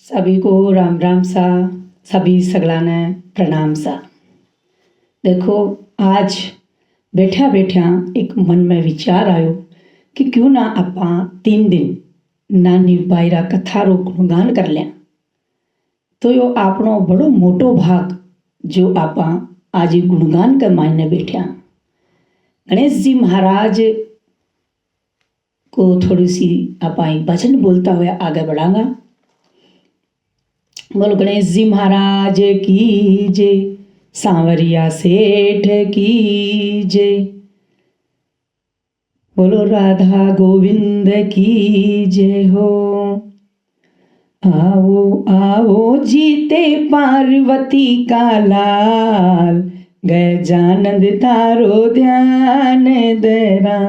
सभी को राम राम सा, सभी सगला ने प्रणाम सा। देखो, आज बैठा बैठा एक मन में विचार आयो कि क्यों ना आपां 3 दिन नानी बायरा कथारो गुणगान कर लिया। तो यो आपनो बड़ो मोटो भाग जो आपां आज गुणगान के मायने बैठा। गणेश जी महाराज को थोड़ी सी आपां भजन बोलता हुआ आगे बढ़ांगा। बोलो गणेश जी महाराज की जय, सांवरिया सेठ की जय, बोलो राधा गोविंद की जय हो। आओ आओ जीते पार्वती का लाल, गजानंद तारो ध्यान धरा।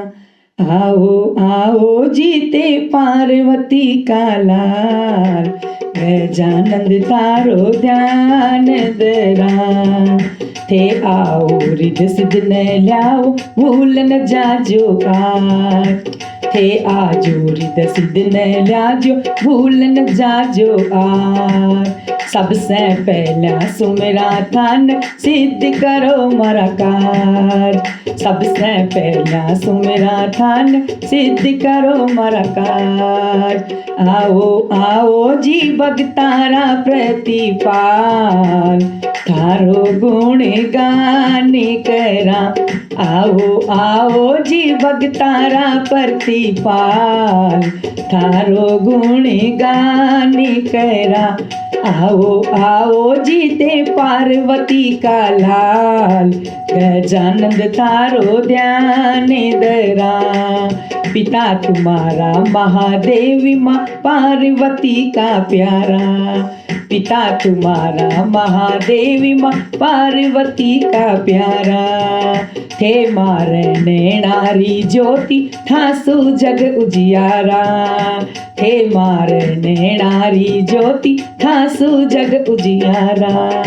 आओ आओ जीते पार्वती का लाल, गजानंद तारो ध्यान धरा। थे आओ रिध सिद्ध न ल्याओ, भूल न जाजो आज। थे आजो रिध सिद्ध न ल्याजो, भूल न जाजो आज। सबसे पहला सुमेरा थान, सिद्ध करो मारा कार। सबसे पहला सुमेरा थान, सिद्ध करो मारा कार। आओ आओ जी भगतारा प्रतिपाल, थारो गुण गान करा। आओ आओ जी भगतारा प्रतिपाल, थारो गुण गान करा। आओ आओ जीते पार्वती का लाल, गजानंद तारो ध्यान धरा। पिता तुम्हारा महादेवी माँ पार्वती का प्यारा। पिता तुम्हारा महादेवी माँ पार्वती का प्यारा। थे मारे नैणारी ज्योति, ठासु जग उजियारा। थे मारे नैणारी ज्योति, ठासु जग उजियारा।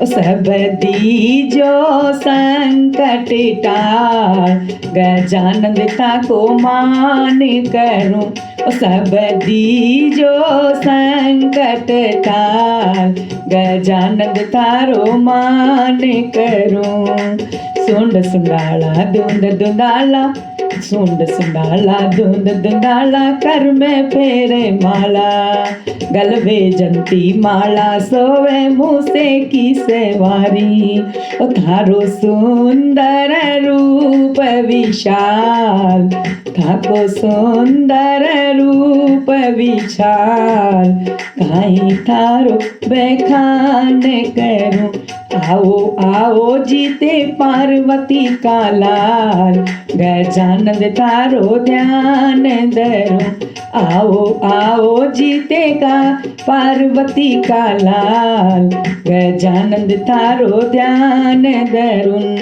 सब दीजो संकट टाल, गजानंद ताको मान करूं। सब दीजो संकट टाल, गजानंद तारो मान करूं। सुंड सुंडाला धुंद धुंडाला, सुंड सुंडाला धुंद धुंडाला, कर में फेरे माला। गलबे जंती माला सोवे, मूसे की सेवारी। ओ थारो सुंदर रूप विशाल, थाको सुंदर रूप विशाल। काई थारो बखान करूं। आओ आओ जीते पार्वती का लाल, गजानंद तारो ध्यान धरो। आओ आओ जीते का पार्वती का लाल, गजानंद तारो ध्यान धरुन।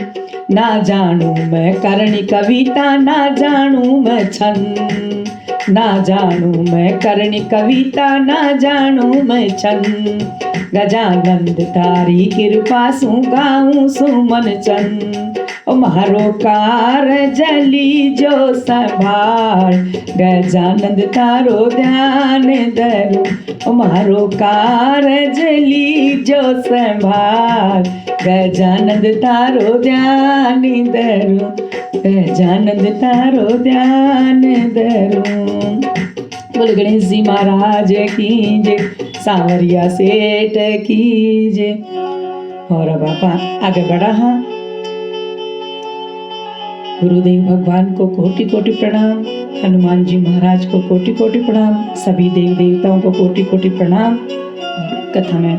ना जानू मैं करणी कविता, ना जानू मैं छंद। ना जानू मैं करणी कविता, ना जानू मैं छंद। गजानंद तारी कृपा सु गाऊं सुमन चंद। ओ मारो कार जली जो संभाल, गजानंद तारो ध्यान धरू। ओ मारो कार जली जो संभाल, गजानंद तारो ध्यान धरू। गजानंद तारो ध्यान धरू। बोल गणेश जी महाराज की जय, सांवरिया सेठ की जय। और अब आप आगे बढ़ा। हाँ, गुरुदेव भगवान को कोटि कोटि प्रणाम, हनुमान जी महाराज को कोटि कोटि प्रणाम, सभी देव देवताओं को कोटि कोटि प्रणाम। कथा में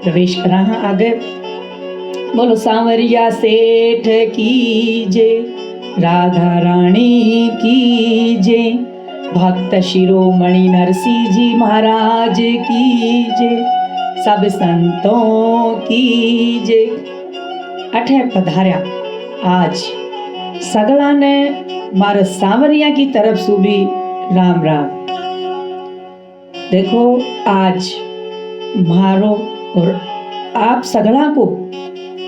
प्रवेश करा। हाँ, आगे बोलो सांवरिया सेठ की जय, राधा रानी की जय, भक्त शिरोमणि नरसिंह जी महाराज की जय, सब संतों की जय। अठे पधार्या आज सगला ने मारे सांवरिया की तरफ से भी राम राम। देखो, आज मारो और आप सगला को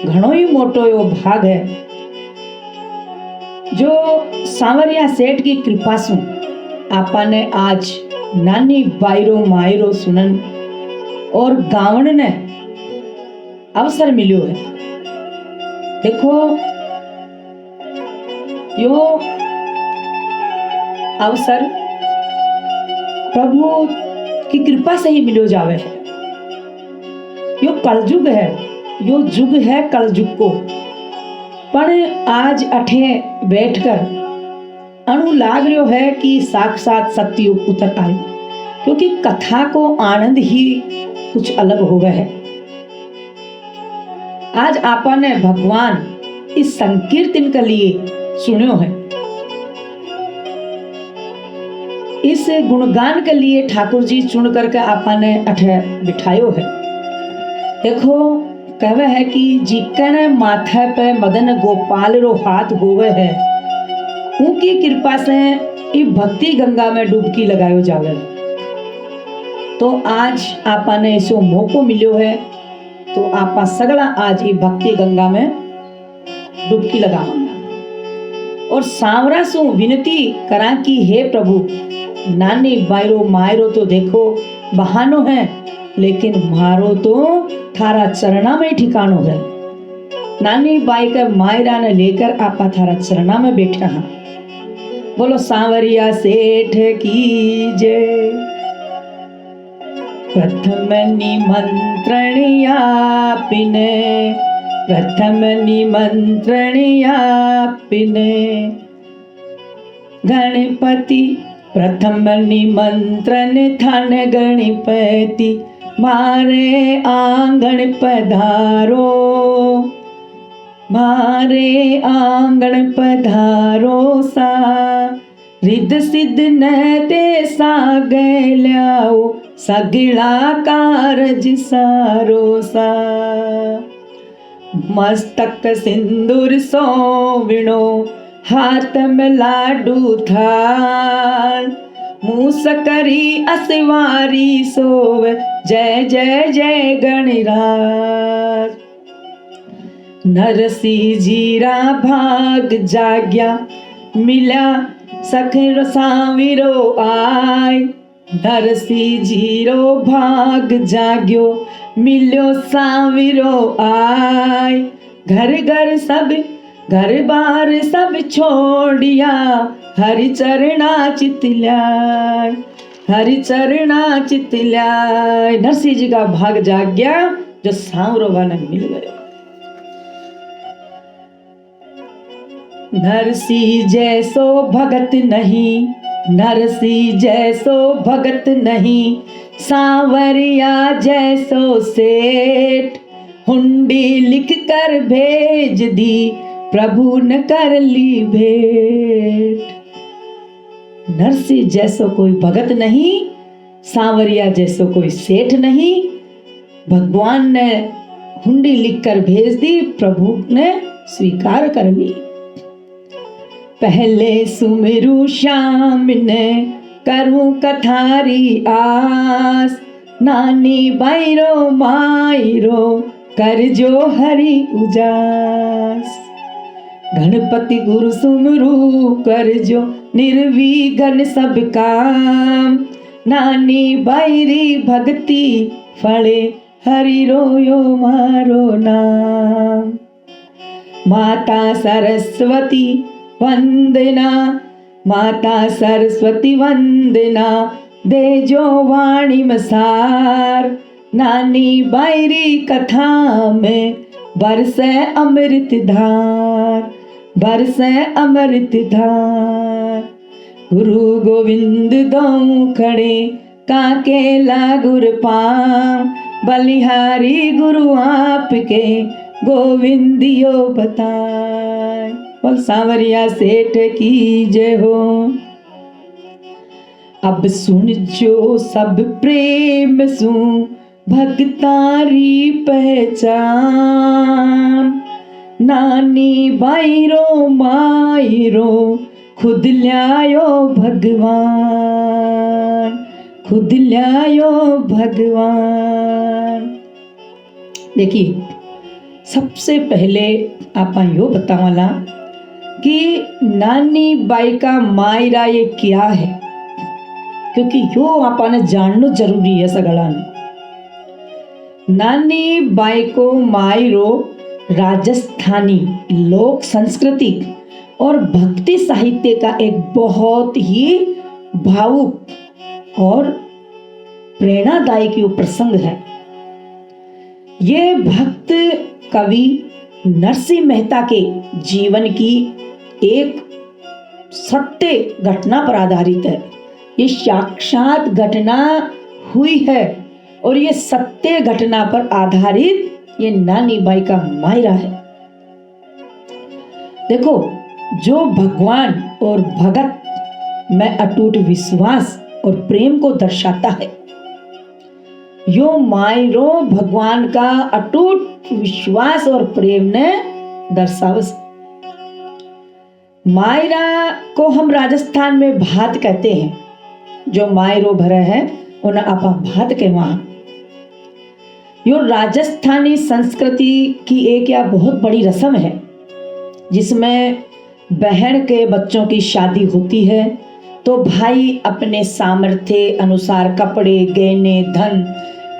घणो ही मोटो यो भाग है जो सांवरिया सेठ की कृपा से आपने आज नानी बायरो मायरो सुनन और गावण ने अवसर मिलो है। देखो यो अवसर प्रभु की कृपा से ही मिलो जावे है। यो कलयुग है, यो युग है कलयुग को। पर आज अठे बैठकर अनु लाग रहो है कि साक्षात सतयुग उतर आए, क्योंकि कथा को आनंद ही कुछ अलग हो गया है। आज आपने भगवान इस संकीर्तन के लिए सुनियो है, इस गुणगान के लिए ठाकुर जी चुन करके आपने अठे बिठायो है। देखो कहवे है कि जिकन माथे पे मदन गोपाल रो हाथ होवे है, उनकी कृपा से ये भक्ति गंगा में डुबकी लगायो जावे। तो आज आपने इसो मौको मिलो है, तो आपा सगला आज ये भक्ति गंगा में डुबकी लगावांगा। और सांवरा सु विनती करा कि हे प्रभु, नानी बायरो मायरो तो देखो बहानो है, लेकिन मारो तो थारा चरणा में ठिकानो है। नानी बाई का मायरा ने लेकर आपा थारा चरणा में बैठा हाँ। बोलो सांवरिया सेठ की जय। प्रथम निमंत्रण यापिने, प्रथम निमंत्रण यापिने, गणपति प्रथम निमंत्रण थान गणपति, मारे आंगण पधारो, मारे आंगण पधारो सा, रिद्ध सिद्ध नते सागे ल्याओ, सगिला कारज सारो सा। मस्तक सिंदूर सोविणो, हाथ में लाडू थाल, मूस करी असवारी सोव, जय जय जय गणराज। नरसी जीरा भाग जाग्या, मिला सखर सांविरो आय, नरसी जीरो भाग जाग्यो, मिलो सांविरो आय। घर घर सब घर बार सब छोड़िया, हरि चरणा चितल्याय, हरि चरणा चितल्याय। नरसिंह जी का भाग जाग गया, जो सांवरो वाला मिल गया। नरसिंह जैसो भगत नहीं, नरसिंह जैसो भगत नहीं, सांवरिया जैसो सेठ, हुंडी लिख कर भेज दी, प्रभु न कर ली भेंट। नरसिंह जैसो कोई भगत नहीं, सांवरिया जैसो कोई सेठ नहीं। भगवान ने हुंडी लिखकर भेज दी, प्रभु ने स्वीकार कर ली। पहले सुमिरू श्याम ने, करूं कथारी आस, नानी बायरो मायरो, कर जो हरि उजास। गणपति गुरु सुमरू कर जो, निर्विघ्न सब काम, नानी बायरी भक्ति फले, हरि रोयो मारो नाम। माता सरस्वती वंदना, माता सरस्वती वंदना, दे जो वाणी मसार, नानी बायरी कथा में बरसे अमृत धार, बरसे अमृत धार। गुरु गोविंद दो खड़े, काके लागुर पाम, बलिहारी गुरु आपके, गोविंदियो बताए। बोल सांवरिया सेठ की जय हो। अब सुन जो सब प्रेम सु, भक्तारी पहचान, नानी बायरो मायरो, खुद ल्यायो भगवान, खुद ल्यायो भगवान। देखिए, सबसे पहले आप यो बतावाला कि नानी बाई का मायरा ये क्या है। क्योंकि यो आपने जानना जरूरी है सगळाने। नानी बाई को मायरो राजस्थानी लोक संस्कृति और भक्ति साहित्य का एक बहुत ही भावुक और प्रेरणादायी प्रसंग है। ये भक्त कवि नरसिंह मेहता के जीवन की एक सत्य घटना पर आधारित है। ये साक्षात घटना हुई है और ये सत्य घटना पर आधारित ये नानी बाई का मायरा है। देखो, जो भगवान और भगत में अटूट विश्वास और प्रेम को दर्शाता है, यो मायरो भगवान का अटूट विश्वास और प्रेम ने दर्शावस। मायरा को हम राजस्थान में भात कहते हैं। जो मायरो भरे है उन्हें आपा भात के वहां। यो राजस्थानी संस्कृति की एक या बहुत बड़ी रस्म है जिसमें बहन के बच्चों की शादी होती है तो भाई अपने सामर्थ्य अनुसार कपड़े, गहने, धन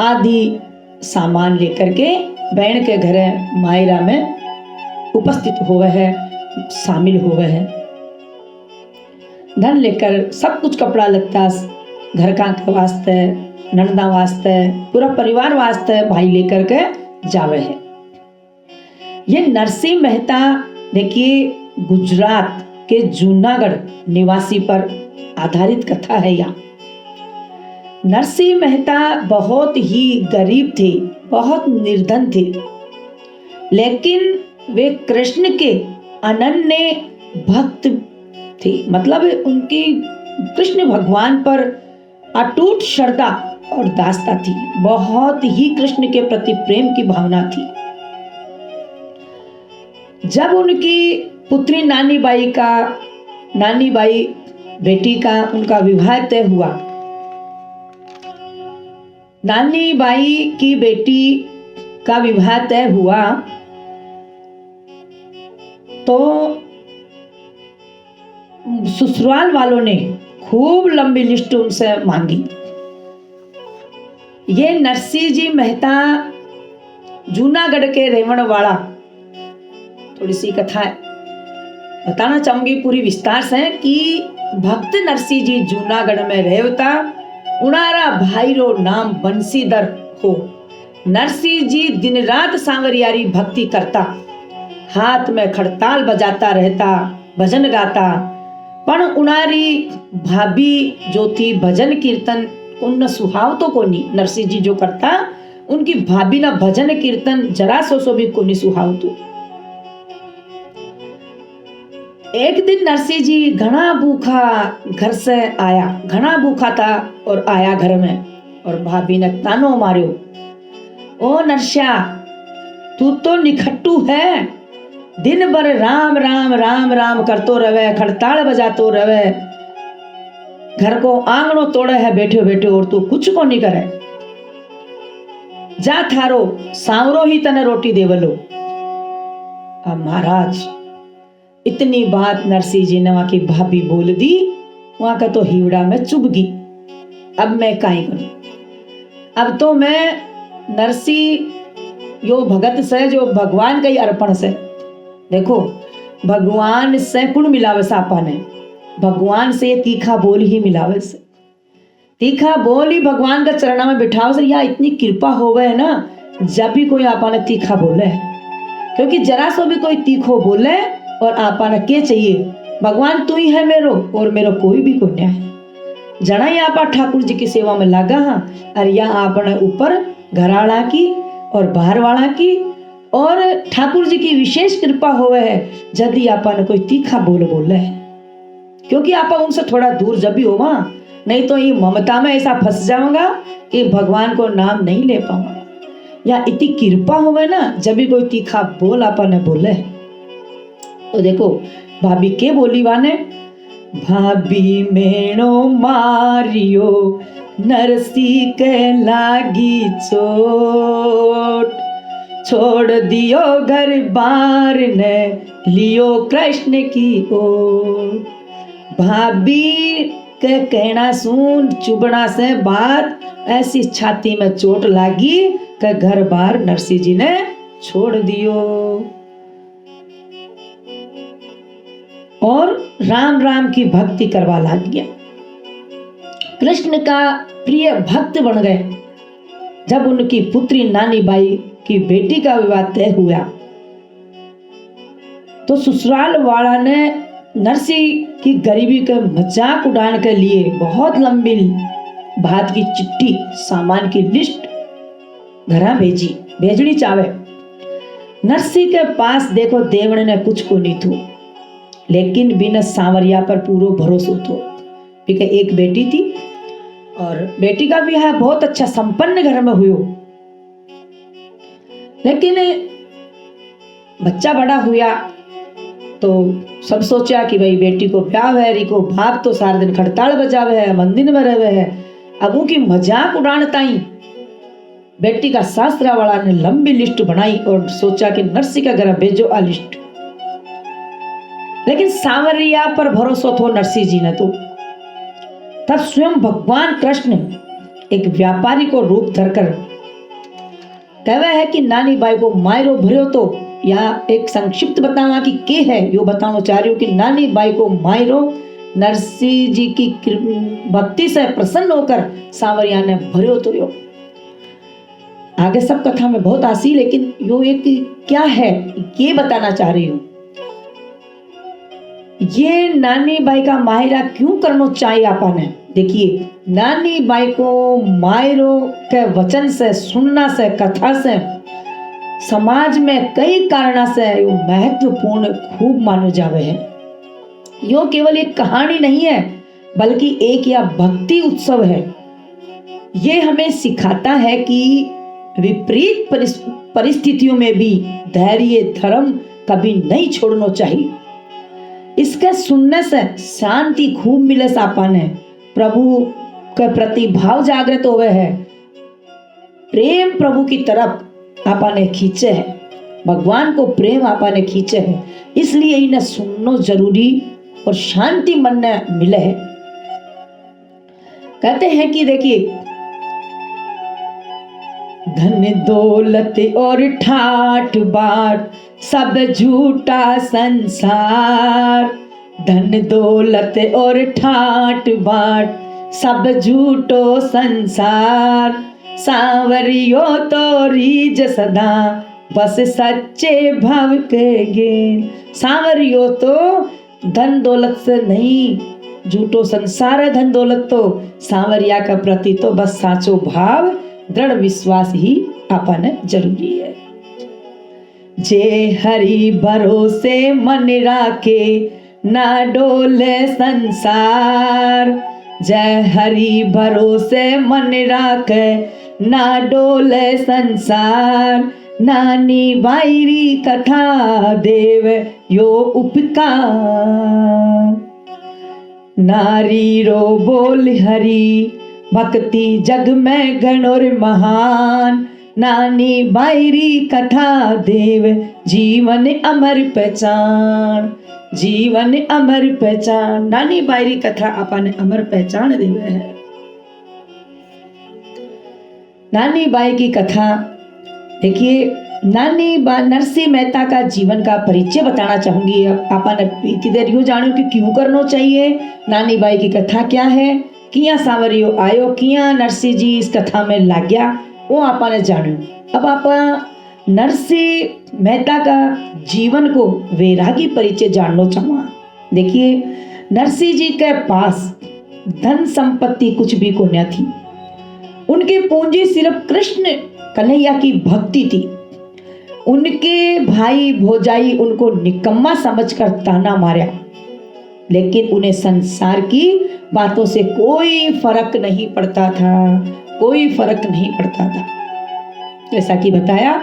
आदि सामान लेकर के बहन के घर मायरा में उपस्थित हुए है, शामिल हुए है। धन लेकर सब कुछ कपड़ा लगता घर का वास्ते, नंदा वास्ते, पूरा परिवार वास्ते भाई लेकर के जावे है। ये नरसिंह मेहता देखिए गुजरात के जूनागढ़ निवासी पर आधारित कथा है। यहाँ नरसिंह मेहता बहुत ही गरीब थे, बहुत निर्धन थे, लेकिन वे कृष्ण के अनन्य भक्त थे। मतलब उनकी कृष्ण भगवान पर अटूट श्रद्धा और दास्ता थी, बहुत ही कृष्ण के प्रति प्रेम की भावना थी। जब उनकी पुत्री नानी बाई बेटी का उनका विवाह तय हुआ, नानी बाई की बेटी का विवाह तय हुआ तो ससुराल वालों ने खूब लंबी लिस्ट उनसे मांगी। ये नरसिंह जी मेहता जूनागढ़ के रेवण वाला, थोड़ी सी कथा है बताना चाहूंगी पूरी विस्तार से कि भक्त नरसिंह जी जूनागढ़ में रहता। उनारा भाई रो नाम बंसीधर हो। नरसिंह जी दिन रात सांवरियारी भक्ति करता, हाथ में खड़ताल बजाता रहता, भजन गाता। पण उनारी भाभी जो थी भजन कीर्तन उन सुहाव तो को नहीं। नरसिंह जी जो करता उनकी भाभी ना भजन कीर्तन जरा सो भी को नहीं सुहाव तो। एक दिन नरसिंह जी घना भूखा घर से आया, घना भूखा था और आया घर में और भाभी ने तानो मारियो, ओ नरसिया तू तो निखट्टू है, दिन भर राम राम राम राम करतो रहे, खड़ताल बजातो रहे, घर को आंगनो तोड़े है बैठे बैठे और तू कुछ को नहीं करे। जा थारो सांवरो ही तने रोटी देवलो। अब महाराज इतनी बात नरसिंह जी ने वहां की भाभी बोल दी, वहां का तो हीवड़ा में चुभ गई। अब मैं काई करूं? अब तो मैं नरसिंह यो भगत से जो भगवान का ही अर्पण से, देखो भगवान से कुण मिलावे सापा ने, भगवान से तीखा बोल ही मिलावे से, तीखा बोल ही भगवान का चरणा में बिठाओ से। या इतनी कृपा हो गए ना जब भी कोई आपा ने तीखा बोले, क्योंकि जरा सो भी कोई तीखो बोले और आपा ने के चाहिए भगवान तू ही है मेरो और मेरो कोई भी को नहीं है। जना ही आपा ठाकुर जी की सेवा में लगा हाँ और या आपने ऊपर घराड़ा की और बाहर वाला की और ठाकुर जी की विशेष कृपा होवे है यदि आपा ने कोई तीखा बोल बोले है, क्योंकि आपा उनसे थोड़ा दूर जब भी होगा, नहीं तो ये ममता में ऐसा फंस जाऊंगा कि भगवान को नाम नहीं ले पाऊंगा। या इतनी कृपा होवे ना जब भी कोई तीखा बोल आपा ने बोले। तो देखो भाभी के बोली वाने, भाभी मेणो मारियो नरसी के लागी चोट, छोड़ दियो घर बार ने लियो कृष्ण की ओर। भाभी के कहना सुन चुबना से बात ऐसी छाती में चोट लागी कि घर बार नरसिंह जी ने छोड़ दियो और राम राम की भक्ति करवा लग गया। कृष्ण का प्रिय भक्त बन गए। जब उनकी पुत्री नानी बाई की बेटी का विवाह तय हुआ तो ससुराल वाला ने नरसिंह की गरीबी का मजाक उड़ाने के लिए बहुत लंबी बात की चिट्ठी सामान की लिस्ट घर भेजनी चाहे। नरसिंह के पास देखो देवण ने कुछ को नहीं थू, लेकिन बिना सांवरिया पर पूरा भरोसा थो। एक बेटी थी और बेटी का भी है बहुत अच्छा संपन्न घर में हुआ, लेकिन बच्चा बड़ा हुआ तो सब सोचा कि भाई बेटी को ब्याह है, रिको बाप तो सारा दिन खड़ताल बजावे है, मंदिर में रहे है। अब उनकी मजाक उड़ाने ताई बेटी का शास्त्रा वाला ने लंबी लिस्ट बनाई और सोचा कि नरसिंह का घर भेजो आ लिस्ट। लेकिन सांवरिया पर भरोसा थो नरसिंह जी ने। तो तब स्वयं भगवान कृष्ण एक व्यापारी को रूप धरकर कहवा है कि नानी बाई को मायरो भर्यो। तो यहाँ एक संक्षिप्त बतावा कि के है यो बताना चाह रही हूँ कि नानी बाई को मायरो नरसिंह जी की भक्ति से प्रसन्न होकर सांवरिया ने भर्यो। तो यो आगे सब कथा में बहुत आसी, लेकिन यो एक क्या है ये बताना चाह रही हूँ। ये नानी बाई का मायरा क्यों करना चाहिए आपने? देखिए, नानी बाई को मायरो के वचन से, सुनना से, कथा से समाज में कई कारणों से यो महत्वपूर्ण खूब मानो जावे है। यो केवल एक कहानी नहीं है बल्कि एक या भक्ति उत्सव है। ये हमें सिखाता है कि विपरीत परिस्थितियों में भी धैर्य धर्म कभी नहीं छोड़ना चाहिए। इसके सुनने से शांति खूब मिले सापाने, प्रभु के प्रति भाव जागृत हुए है, प्रेम प्रभु की तरफ आपने खींचे है, भगवान को प्रेम आपने खींचे है। इसलिए इन्हें सुनना जरूरी और शांति मन में मिले है। कहते हैं कि देखिए, धन दौलत और ठाठ बाट सब झूठा संसार, धन दौलत और ठाठ बाट सब झूठो संसार, सांवरियो तो रीज सदा बस सच्चे भाव के गेन। सांवरियो तो धन दौलत से नहीं, झूठो संसार है धन दौलत तो, सांवरिया का प्रति तो बस साचो भाव दृढ़ विश्वास ही आपने जरूरी है। जे हरि भरोसे मन राखे ना डोले संसार, जय हरि भरोसे मन राखे ना डोले संसार, नानी बाईरी कथा देव यो उपकार, नारी रो बोल हरि भक्ति जग में गणोर महान, नानी बाईरी कथा देव जीवन अमर पहचान, जीवन अमर पहचान। नानी बाईरी कथा आपने अमर पहचान देवे है। नानी बाई की कथा देखिए, नरसिंह मेहता का जीवन का परिचय बताना चाहूंगी। आपने इतनी देर यूं जानो कि क्यों करना चाहिए, नानी बाई की कथा क्या है, किया सांवरियो आयो, किया नरसिंह जी इस कथा में लग गया, वो आपने जानो। अब आप नरसिंह मेहता का जीवन को वैरागी परिचय जानना चाहूँगा। देखिए, नरसिंह जी के पास धन संपत्ति कुछ भी को न थी। उनकी पूंजी सिर्फ कृष्ण कन्हैया की भक्ति थी। उनके भाई भौजाई उनको निकम्मा समझकर ताना मारा, लेकिन उन्हें संसार की बातों से कोई फर्क नहीं पड़ता था, कोई फर्क नहीं पड़ता था। जैसा कि बताया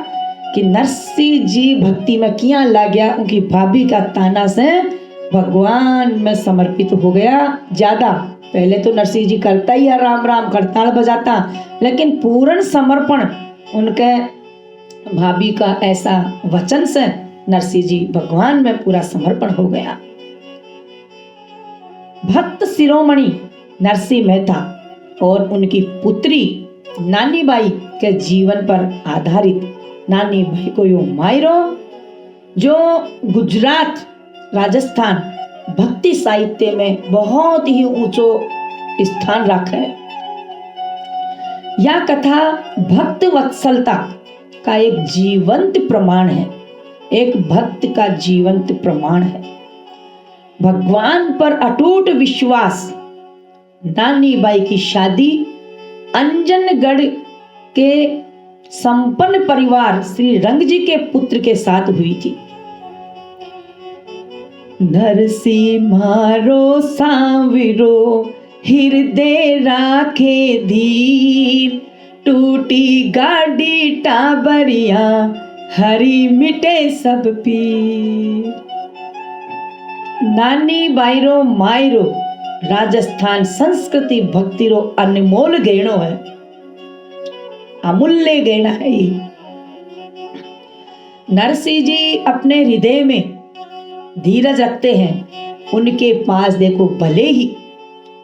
कि नरसिंह जी भक्ति में किया लग गया, उनकी भाभी का ताना से भगवान में समर्पित हो गया ज्यादा। पहले तो नरसिंह जी करता ही है राम राम, खड़ताल बजाता, लेकिन पूर्ण समर्पण उनके भाभी का ऐसा वचन से नरसिंह जी भगवान में पूरा समर्पण हो गया। भक्त शिरोमणि नरसिंह मेहता और उनकी पुत्री नानी बाई के जीवन पर आधारित नानी बाई को यो मायरो जो गुजरात राजस्थान भक्ति साहित्य में बहुत ही ऊंचो स्थान रखा है। यह कथा भक्त वत्सलता का एक जीवंत प्रमाण है, एक भक्त का जीवंत प्रमाण है। भगवान पर अटूट विश्वास। नानी बाई की शादी अंजनगढ़ के संपन्न परिवार श्री रंग जी के पुत्र के साथ हुई थी। नरसिंह मारो सांवरो हृदय राखे धीर, टूटी गाड़ी टाबरिया हरी मिटे सब पीर। नानी बाईरो मायरो राजस्थान संस्कृति भक्ति रो अनमोल गहनो है, अमूल्य गहना है ये। नरसिंह जी अपने हृदय में धीरज रखते हैं। उनके पास देखो भले ही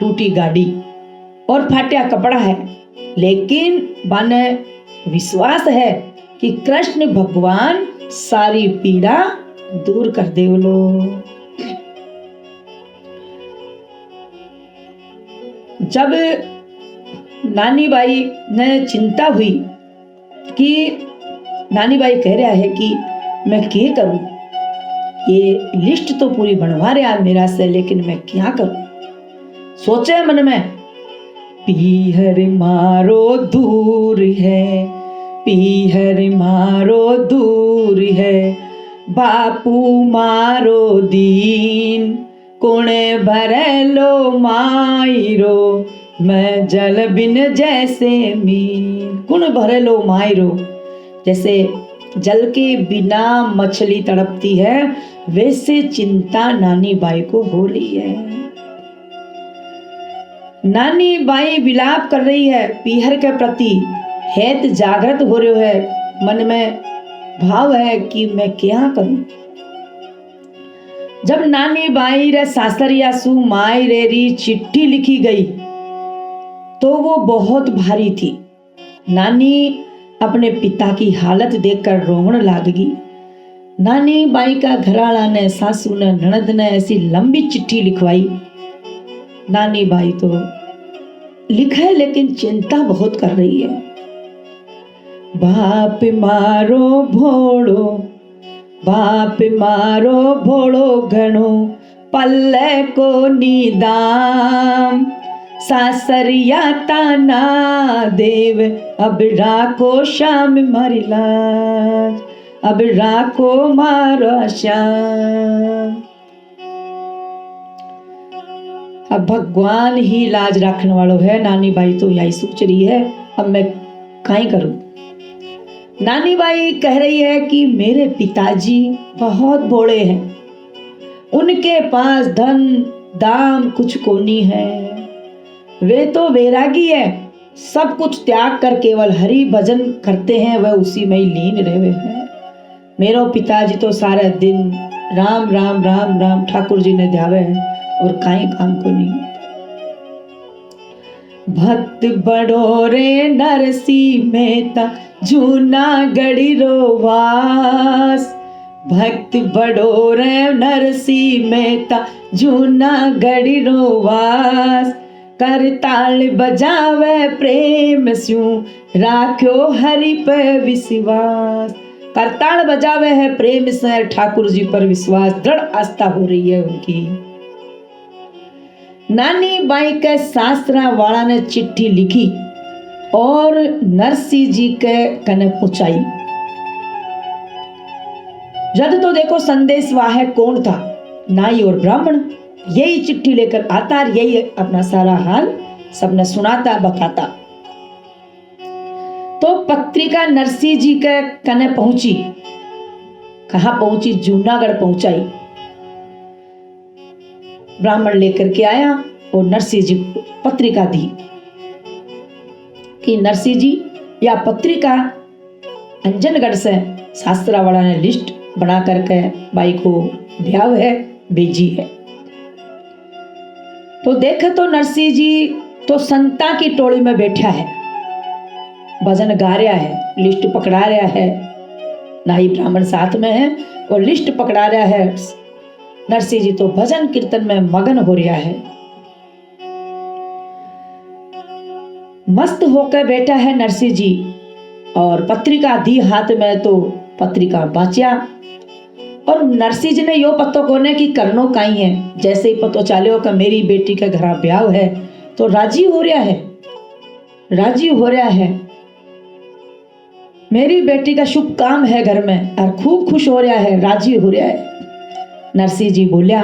टूटी गाड़ी और फाटा कपड़ा है, लेकिन बने विश्वास है कि कृष्ण भगवान सारी पीड़ा दूर कर दे बोलो। जब नानी बाई ने चिंता हुई कि नानी बाई कह रहा है कि मैं क्या करूं, ये लिस्ट तो पूरी बनवा रहा है मेरा से, लेकिन मैं क्या करूं। सोचे मन में, पीहर मारो दूर है, पीहर मारो दूर है, बापू मारो दीन, कुणे भरे लो मायरो, मैं जल बिन जैसे मीन। कुण भरे लो मायरो, जैसे जल के बिना मछली तड़पती है, वैसे चिंता नानी बाई को हो रही है। नानी बाई विलाप कर रही है पीहर के प्रति, हेत जागृत हो रहे है, मन में भाव है कि मैं क्या करूं। जब नानी बाई रे सासरिया सु माई रेरी चिट्ठी लिखी गई तो वो बहुत भारी थी। नानी अपने पिता की हालत देखकर रोने लगी। नानी बाई का घरवाला ने, सासू ने, ननद ने ऐसी लंबी चिट्ठी लिखवाई। नानी बाई तो लिखे लेकिन चिंता बहुत कर रही है। बाप मारो भोड़ो, बाप मारो भोड़ो घणो, पल्ले को नीदाम, सासरिया ताना देव, अब राखो शाम मारी लाज, अब राखो मारो श्याम। अब भगवान ही लाज रखने वालों है। नानी बाई तो यही सोच रही है, अब मैं काई करूं। नानी बाई कह रही है कि मेरे पिताजी बहुत भोले हैं, उनके पास धन दाम कुछ कोनी है, वे तो वैरागी है, सब कुछ त्याग कर केवल हरि भजन करते हैं, वह उसी में ही लीन रहे हैं। मेरो पिताजी तो सारा दिन राम राम राम राम ठाकुर जी ने ध्यावे हैं और काई काम को नहीं। भक्त बड़ो रे नरसिंह मेहता जूनागढ़ रो वास, भक्त बड़ो रे नरसिंह मेहता जूनागढ़ रो वास, करताल बजावे प्रेम स्यूं राख्यो हरि पे विश्वास। करताल बजावे है प्रेम से ठाकुर जी पर विश्वास, दृढ़ आस्था हो रही है उनकी। नानी बाई के सासरा वाला ने चिट्ठी लिखी और नरसिंह जी के कने पहुंचाई। जब तो देखो संदेश वाहक कौन था, नाई और ब्राह्मण। यही चिट्ठी लेकर आता, यही अपना सारा हाल सबने सुनाता बताता। तो पत्रिका नरसिंह जी के कने पहुंची। कहाँ पहुंची? जूनागढ़ पहुंचाई। ब्राह्मण लेकर के आया और नरसिंह जी को पत्रिका दी कि नरसिंह जी, या पत्रिका अंजनगढ़ से शास्त्रावाड़ा ने लिस्ट बना करके बाई को ब्याह है भेजी है। तो देखे तो नरसिंह जी तो संता की टोली में बैठा है, भजन गा रहा है, लिस्ट पकड़ा रहा है, नाई ब्राह्मण साथ में है और लिस्ट पकड़ा रहा है। नरसिंह जी तो भजन कीर्तन में मगन हो रहा है, मस्त होकर बैठा है नरसिंह जी। और पत्रिका दी हाथ में तो पत्रिका बाच्या और नरसिंह जी ने यो पतो कोने की करनो काई है। जैसे ही पतो चाल्यो कि मेरी बेटी का घर ब्याह है तो राजी हो रहा है, राजी हो रहा है, मेरी बेटी का शुभ काम है घर में और खूब खुश हो रहा है, राजी हो रहा है। नरसिंह जी बोलिया,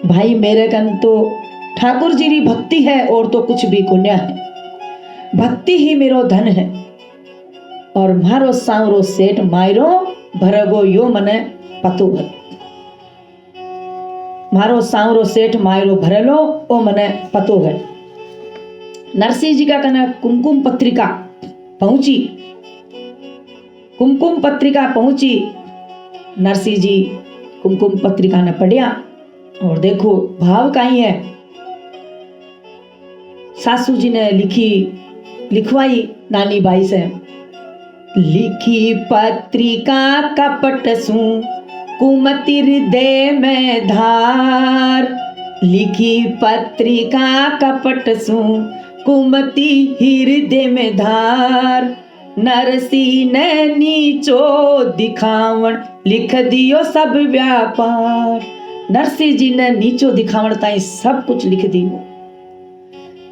भाई मेरे कन तो ठाकुर जी की भक्ति है और तो कुछ भी कुन्या है, भक्ति ही मेरो धन है और मारो सांवरो सेठ मायरो भरगो यो मने पतो है, मारो सांवरो सेठ मायरो भरेलो ओ मने पतो है। नरसिंह जी का कने कुमकुम पत्रिका पहुंची, कुमकुम पत्रिका पहुंची। नरसिंह जी कुमकुम पत्रिका ने पढ़िया और देखो भाव काई है। सासू जी ने लिखवाई नानी बाई से, लिखी पत्रिका कपट सू कुमति हृदय में धार, लिखी पत्रिका कपट सू कुमति हृदय में धार, नरसिंह ने नीचो दिखावण लिख दियो सब व्यापार। नरसिंह जी ने नीचो दिखावण ताई सब कुछ लिख दियो।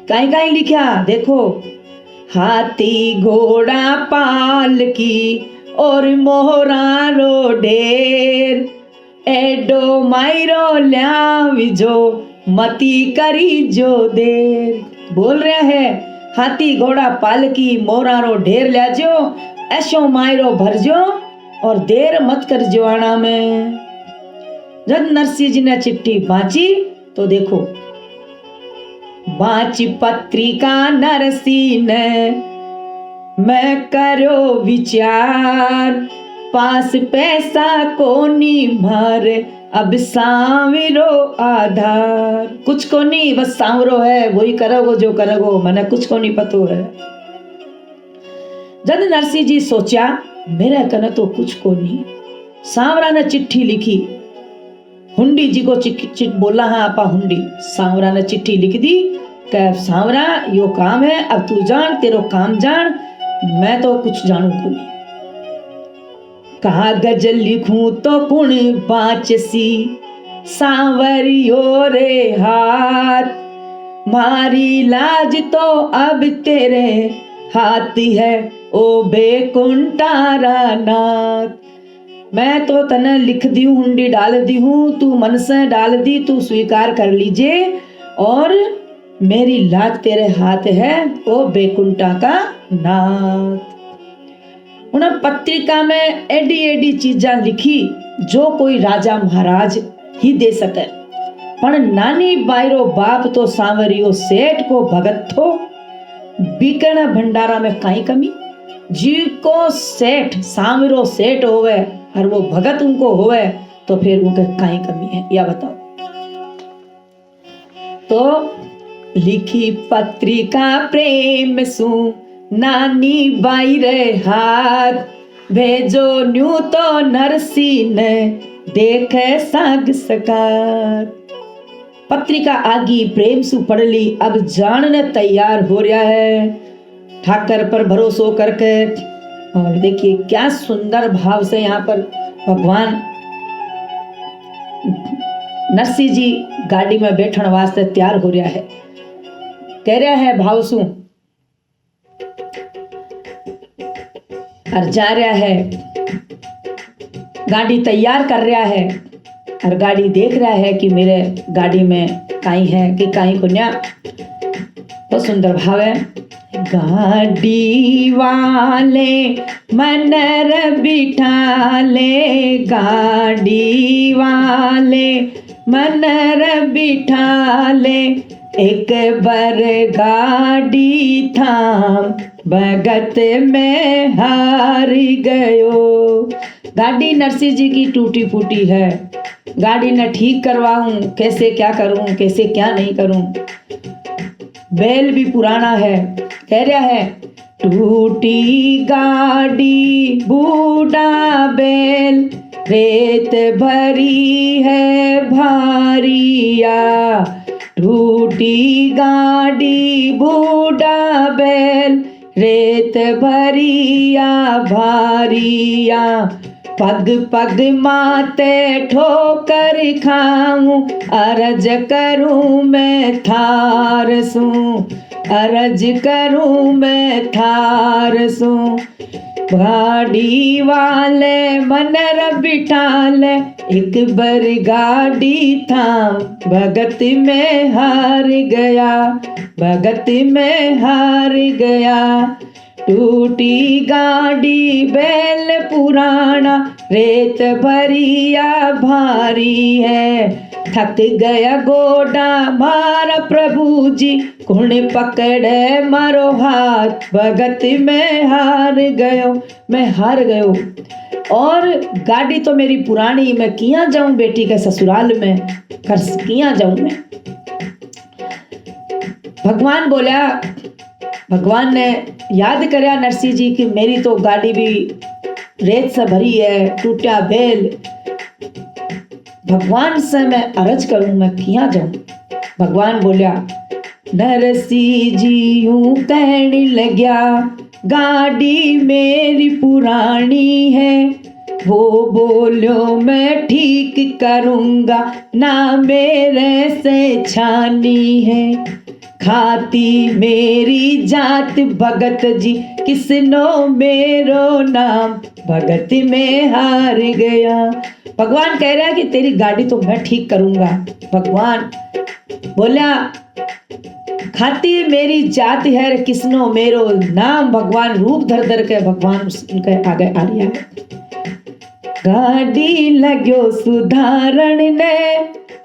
काई काई लिखा देखो, हाथी घोड़ा पालकी और मोहरा रो ढेर, एडो मायरो ल्याविजो मती करी जो देर। बोल रहा है हाथी घोड़ा पालकी मोहरा रो ढेर ल्याजो, ऐसो मायरो भरजो और देर मत कर जो आना में। जब नरसिंह जी ने चिट्ठी बांची तो देखो, बांची पत्रिका नरसिंह ने मैं करो विचार, पास पैसा कोनी मारे अब सांवरो आधार। कुछ को नहीं, बस सांवरो है, वही करोगो जो करोगो, मैंने कुछ को नहीं पतो है। जब नरसिंह जी सोचा मेरे कने तो कुछ को नहीं, सांवरा ने चिट्ठी लिखी, हुंडी जी को चिट बोला, हाँ आपा हुंडी। सांवरा ने चिट्ठी लिख दी कि सांवरा यो काम है, अब तू जान, तेरो काम जान, मैं तो कुछ जानू को नहीं। कागज लिखूं तो कुण बाचसी सांवरियो रे हाथ, मारी लाज तो अब तेरे हाथ है ओ बेकुंठारा नाथ। मैं तो तने लिख दी हूँ, हुंडी डाल दी हूँ, तू मन से डाल दी, तू स्वीकार कर लीजिए और मेरी लाज तेरे हाथ है ओ बेकुंठा का नाथ। उन पत्रिका में एडी एडी चीजा लिखी जो कोई राजा महाराज ही दे सके, पर नानी बायरो बाप तो सांवरियो सेठ को भगत थो, बीकण भंडारा में काई कमी। जी को सेठ सांवरो सेठ होवे और वो भगत उनको होवे तो फिर उनके काई कमी है, या बताओ। तो लिखी पत्रिका प्रेम सू नानी बाई रे हाथ, भेजो न्यू तो नरसिंह ने देखे साग सकार। पत्रिका आगी प्रेम सु पढ़ ली, अब जानने तैयार हो रहा है ठाकर पर भरोसो करके। और देखिए क्या सुंदर भाव से यहाँ पर भगवान नरसिंह जी गाड़ी में बैठने वास्ते तैयार हो रहा है। कह रहा है भाव सु और जा रहा है, गाड़ी तैयार कर रहा है और गाड़ी देख रहा है कि मेरे गाड़ी में काई है कि काई कुन्या। बहुत सुंदर भाव है। गाड़ी वाले मनर बिठा ले, गाड़ी वाले मनर बिठा ले, एक बार गाड़ी थाम भगत में हार गयो, गाड़ी नरसिंह जी की टूटी फूटी है, गाड़ी न ठीक करवाऊं, कैसे क्या करूं, कैसे क्या नहीं करूं। बैल भी पुराना है, कह रहा है टूटी गाड़ी बूढ़ा बैल, रेत भरी है भारिया। टूटी गाड़ी बूढ़ा बैल, रेत भरिया भारिया। पग पग माते ठोकर खाऊं, अरज करूं मैं थार सूं, अरज करूं मैं थार सूं। गाड़ी वाले मनर बिठाले, एक बार गाड़ी थाम, भगत में हार गया, भगत में हार गया। टूटी गाड़ी बैल पुराना, रेत भरिया भारी है। थक गया गोडा मारा प्रभु जी, कुण पकड़े मारो हाथ, भगत में हार गयो, मैं हार गयो। और गाड़ी तो मेरी पुरानी, मैं किया जाऊं बेटी के ससुराल में, किया जाऊं मैं। भगवान बोला, भगवान ने याद करया नरसिंह जी की मेरी तो गाड़ी भी रेत से भरी है, टूटा बैल। भगवान से मैं अर्ज करूं, मैं किया जाऊं। भगवान बोलिया, नरसिंह जी यूं कहने लग्या, गाड़ी मेरी पुरानी है। वो बोलो मैं ठीक करूंगा, ना मेरे से छानी है। खाती मेरी जात भगत जी, किसनो मेरो नाम, भगत में हार गया। भगवान कह रहा है कि तेरी गाड़ी तो मैं ठीक करूंगा। भगवान बोला, खाती मेरी जात है, किसनो मेरो नाम। भगवान रूप धर धर के भगवान उनके आगे आ रहा है। गाड़ी लग्यो सुधारण ने,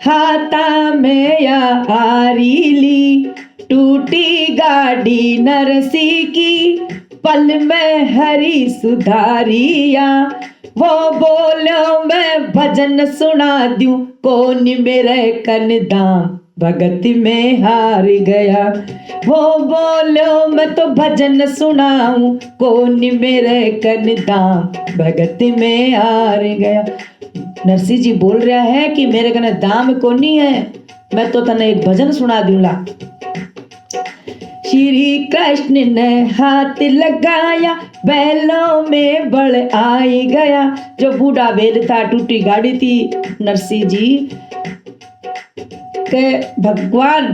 हाथा में या आरी ली। टूटी गाड़ी नरसिंह की, पल में हरी सुधारिया। वो बोलो मैं भजन सुना दूं, कौन मेरे कन दाम, भगत में हार गया। वो बोलो मैं तो भजन सुनाऊं, कौन मेरे कन दाम, भगत में हार गया। नरसिंह जी बोल रहा है कि मेरे कने दाम कोनी है, मैं तो तने एक भजन सुना दूंगा। श्री कृष्ण ने हाथ लगाया, बैलों में बल आई गया। जो बूढ़ा बैल था, टूटी गाड़ी थी, नरसिंह जी के भगवान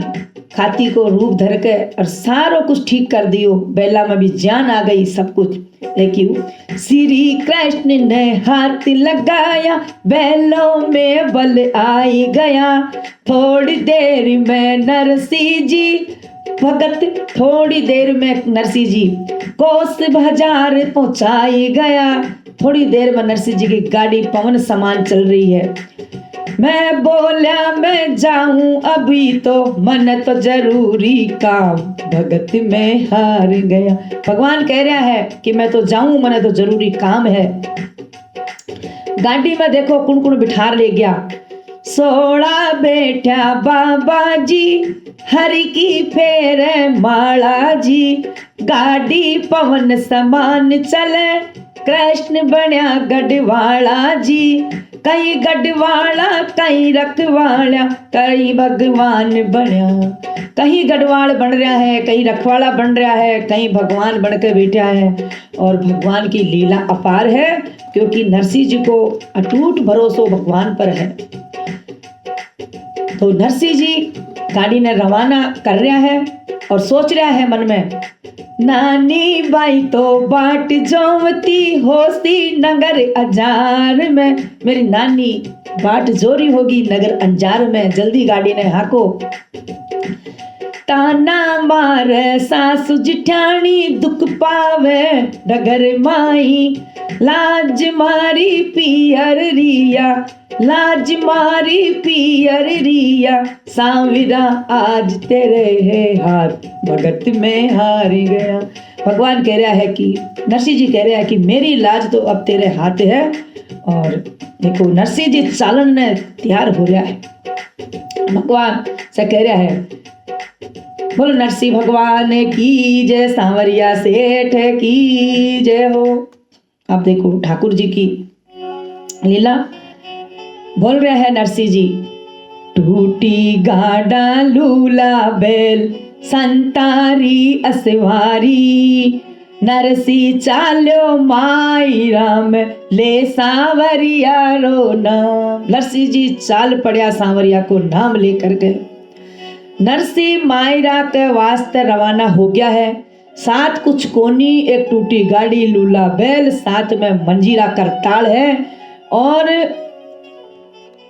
खाती को रूप धर के और सारो कुछ ठीक कर दियो। बैला में भी जान आ गई, सब कुछ। देखियो, श्री कृष्ण ने हाथ लगाया, बैलों में बल आई गया। थोड़ी देर में नरसिंह जी भगत, थोड़ी देर में नरसिंह जी कोस बाजार पहुंचाई गया। थोड़ी देर में नरसिंह जी की गाड़ी पवन समान चल रही है। मैं बोला मैं जाऊं अभी तो, मन तो जरूरी काम, भगत में हार गया। भगवान कह रहा है कि मैं तो जाऊं, मन तो जरूरी काम है। गाड़ी में देखो कौन कौन बिठार ले गया। सोड़ा बैठा बाबा जी, हरि की फेरे माला जी। गाड़ी पवन समान चले, कृष्ण बन्या गढ़वाला जी। कई गढ़वाला कई रखवाला, कई भगवान बन्या। कहीं गढ़वाल बन रहा है, कहीं रखवाला बन रहा है, कहीं भगवान बन के बैठा है। और भगवान की लीला अपार है, क्योंकि नरसिंह जी को अटूट भरोसा भगवान पर है। तो नरसिंह जी गाड़ी ने रवाना कर रहा है और सोच रहा है मन में, नानी बाई तो बाट जोवती होती नगर अंजार में। मेरी नानी बाट जोरी होगी नगर अंजार में, जल्दी गाड़ी ने हाको। ताना मारे सासु जिठानी, दुख पावे डगर माई। लाज मारी पियर रिया, लाज मारी पियर रिया, सांवरा आज तेरे है हाथ, भगत में हारी गया। भगवान कह रहा है कि नरसिंह जी कह रहे हैं कि मेरी लाज तो अब तेरे हाथ है। और देखो नरसिंह जी चालन ने तैयार हो रहा है, भगवान से कह रहा है, बोलो नरसिंह भगवान की जय, सांवरिया सेठ की जय हो। अब देखो ठाकुर जी की लीला, बोल रहे हैं नरसिंह जी, टूटी गाड़ा लूला बैल, संतारी असवारी, नरसी चालो माई राम, ले सांवरिया रो नाम। नरसिंह जी चाल पड़या सांवरिया को नाम लेकर के। नरसिंह मायरा के वास्ते रवाना हो गया है। साथ कुछ कोनी, एक टूटी गाड़ी, लूला बैल, साथ में मंजीरा करताल है, और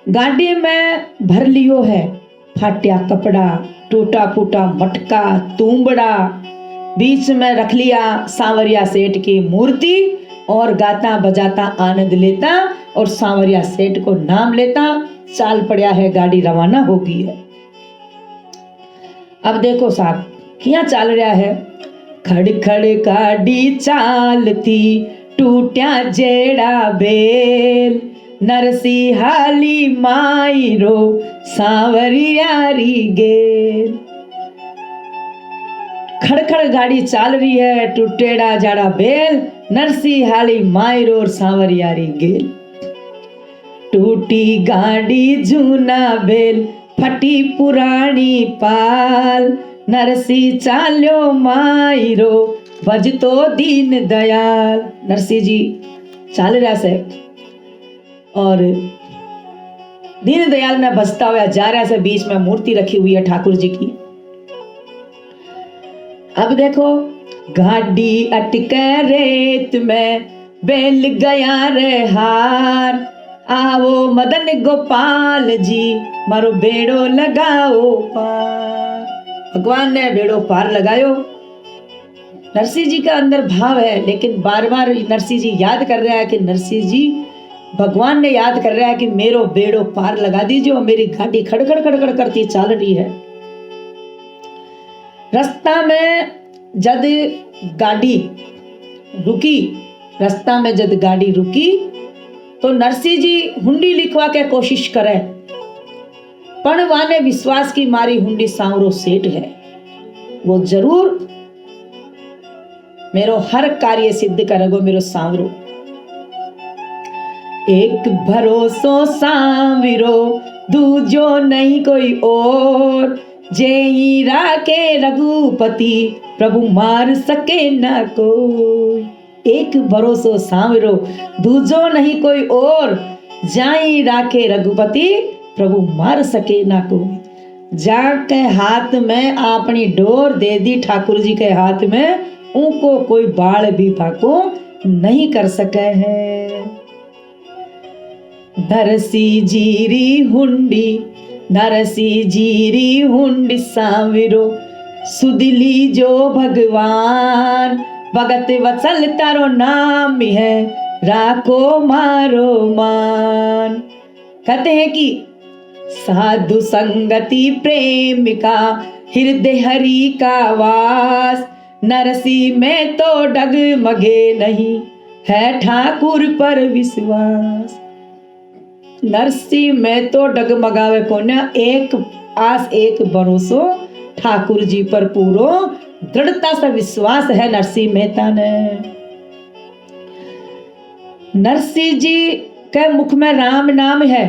गाड़ी में भर लियो है फाटिया कपड़ा, टूटा फूटा मटका, तूंबड़ा, बीच में रख लिया सांवरिया सेठ की मूर्ति, और गाता बजाता आनंद लेता और सांवरिया सेठ को नाम लेता चाल पड़ा है। गाड़ी रवाना हो गई है। अब देखो साहब क्या चाल रहा है, खड़ खड़ गाड़ी चालती, टूट्या जेड़ा बेल, नरसी हाली माई रो, सांवरिया री गेल। खड़खड़ गाड़ी चाल रही है, टूटेड़ा जाड़ा बेल, नरसी हाली माई रो, सांवरिया री गेल। टूटी गाड़ी जूना बेल, फटी पुरानी पाल, नरसी चाल्यो माई रो, भजतो दीन दयाल। नरसिंह जी चाल रहा से और दीन दयाल में बसता हुआ जा रहा से, बीच में मूर्ति रखी हुई है ठाकुर जी की। अब देखो गाड़ी अटके रेत में, बेल गया रे हार, आओ मदन गोपाल जी, मारो बेड़ो लगाओ पार। भगवान ने बेड़ो पार लगायो। नरसिंह जी का अंदर भाव है, लेकिन बार बार नरसिंह जी याद कर रहा है कि नरसिंह जी, भगवान ने याद कर रहा है कि मेरो बेड़ो पार लगा दीजिए, मेरी गाड़ी खड़खड़ खड़खड़ करती चाल रही है। रास्ता में जब गाड़ी रुकी, रास्ता में जब गाड़ी रुकी तो नरसिंह जी हुंडी लिखवा के कोशिश करे, पण वाने विश्वास की मारी हुंडी सांवरो सेठ है, वो जरूर मेरो हर कार्य सिद्ध करेगो मेरो सांवरो। एक भरोसो सांवरो, दूजो नहीं कोई और, जेई राके रघुपति, प्रभु मार सके ना कोई। एक भरोसो सांवरो, दूजो नहीं कोई और, जाई राखे रघुपति, प्रभु मार सके ना कोई। जाके हाथ में अपनी डोर दे दी ठाकुर जी के हाथ में, उनको कोई बाल भी फाको नहीं कर सके है। नरसिंह जीरी हुंडी, नरसिंह जीरी हुंडी सांवरो, सुदिली जो भगवान, भगत वत्सल तारो नाम है, राखो मारो मान। कहते हैं कि साधु संगति प्रेम का, हृदय हरि का वास, नरसिंह में तो डगमगे नहीं, है ठाकुर पर विश्वास। नरसिंह में तो डगमगावे को ना, एक आस एक भरोसो ठाकुर जी पर पूरो दृढ़ता से विश्वास है नरसिंह मेहता ने। नरसिंह जी के मुख में राम नाम है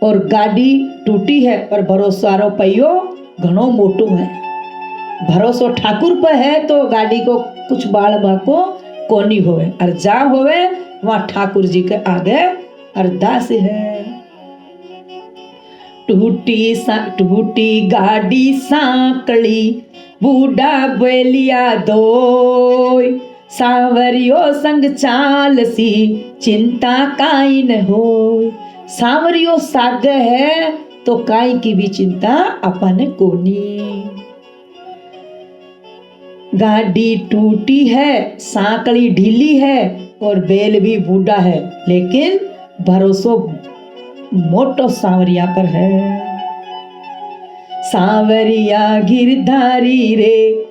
और गाड़ी टूटी है, और भरोसारो पहियो घणो मोटो है। भरोसो ठाकुर पर है तो गाड़ी को कुछ बाल बाको कोनी होवे, और जा होवे वहां ठाकुर जी के आगे अरदास है। टूटी गाड़ी सांकड़ी, बूढ़ा बैलिया दोय, सांवरियो संग चाल सी, चिंता काई न होय। सांवरियो साग है तो काई की भी चिंता अपन कोनी। गाड़ी टूटी है, सांकड़ी ढीली है और बैल भी बूढ़ा है, लेकिन भरोसो मोटो सांवरिया पर है। सांवरिया गिरधारी रे,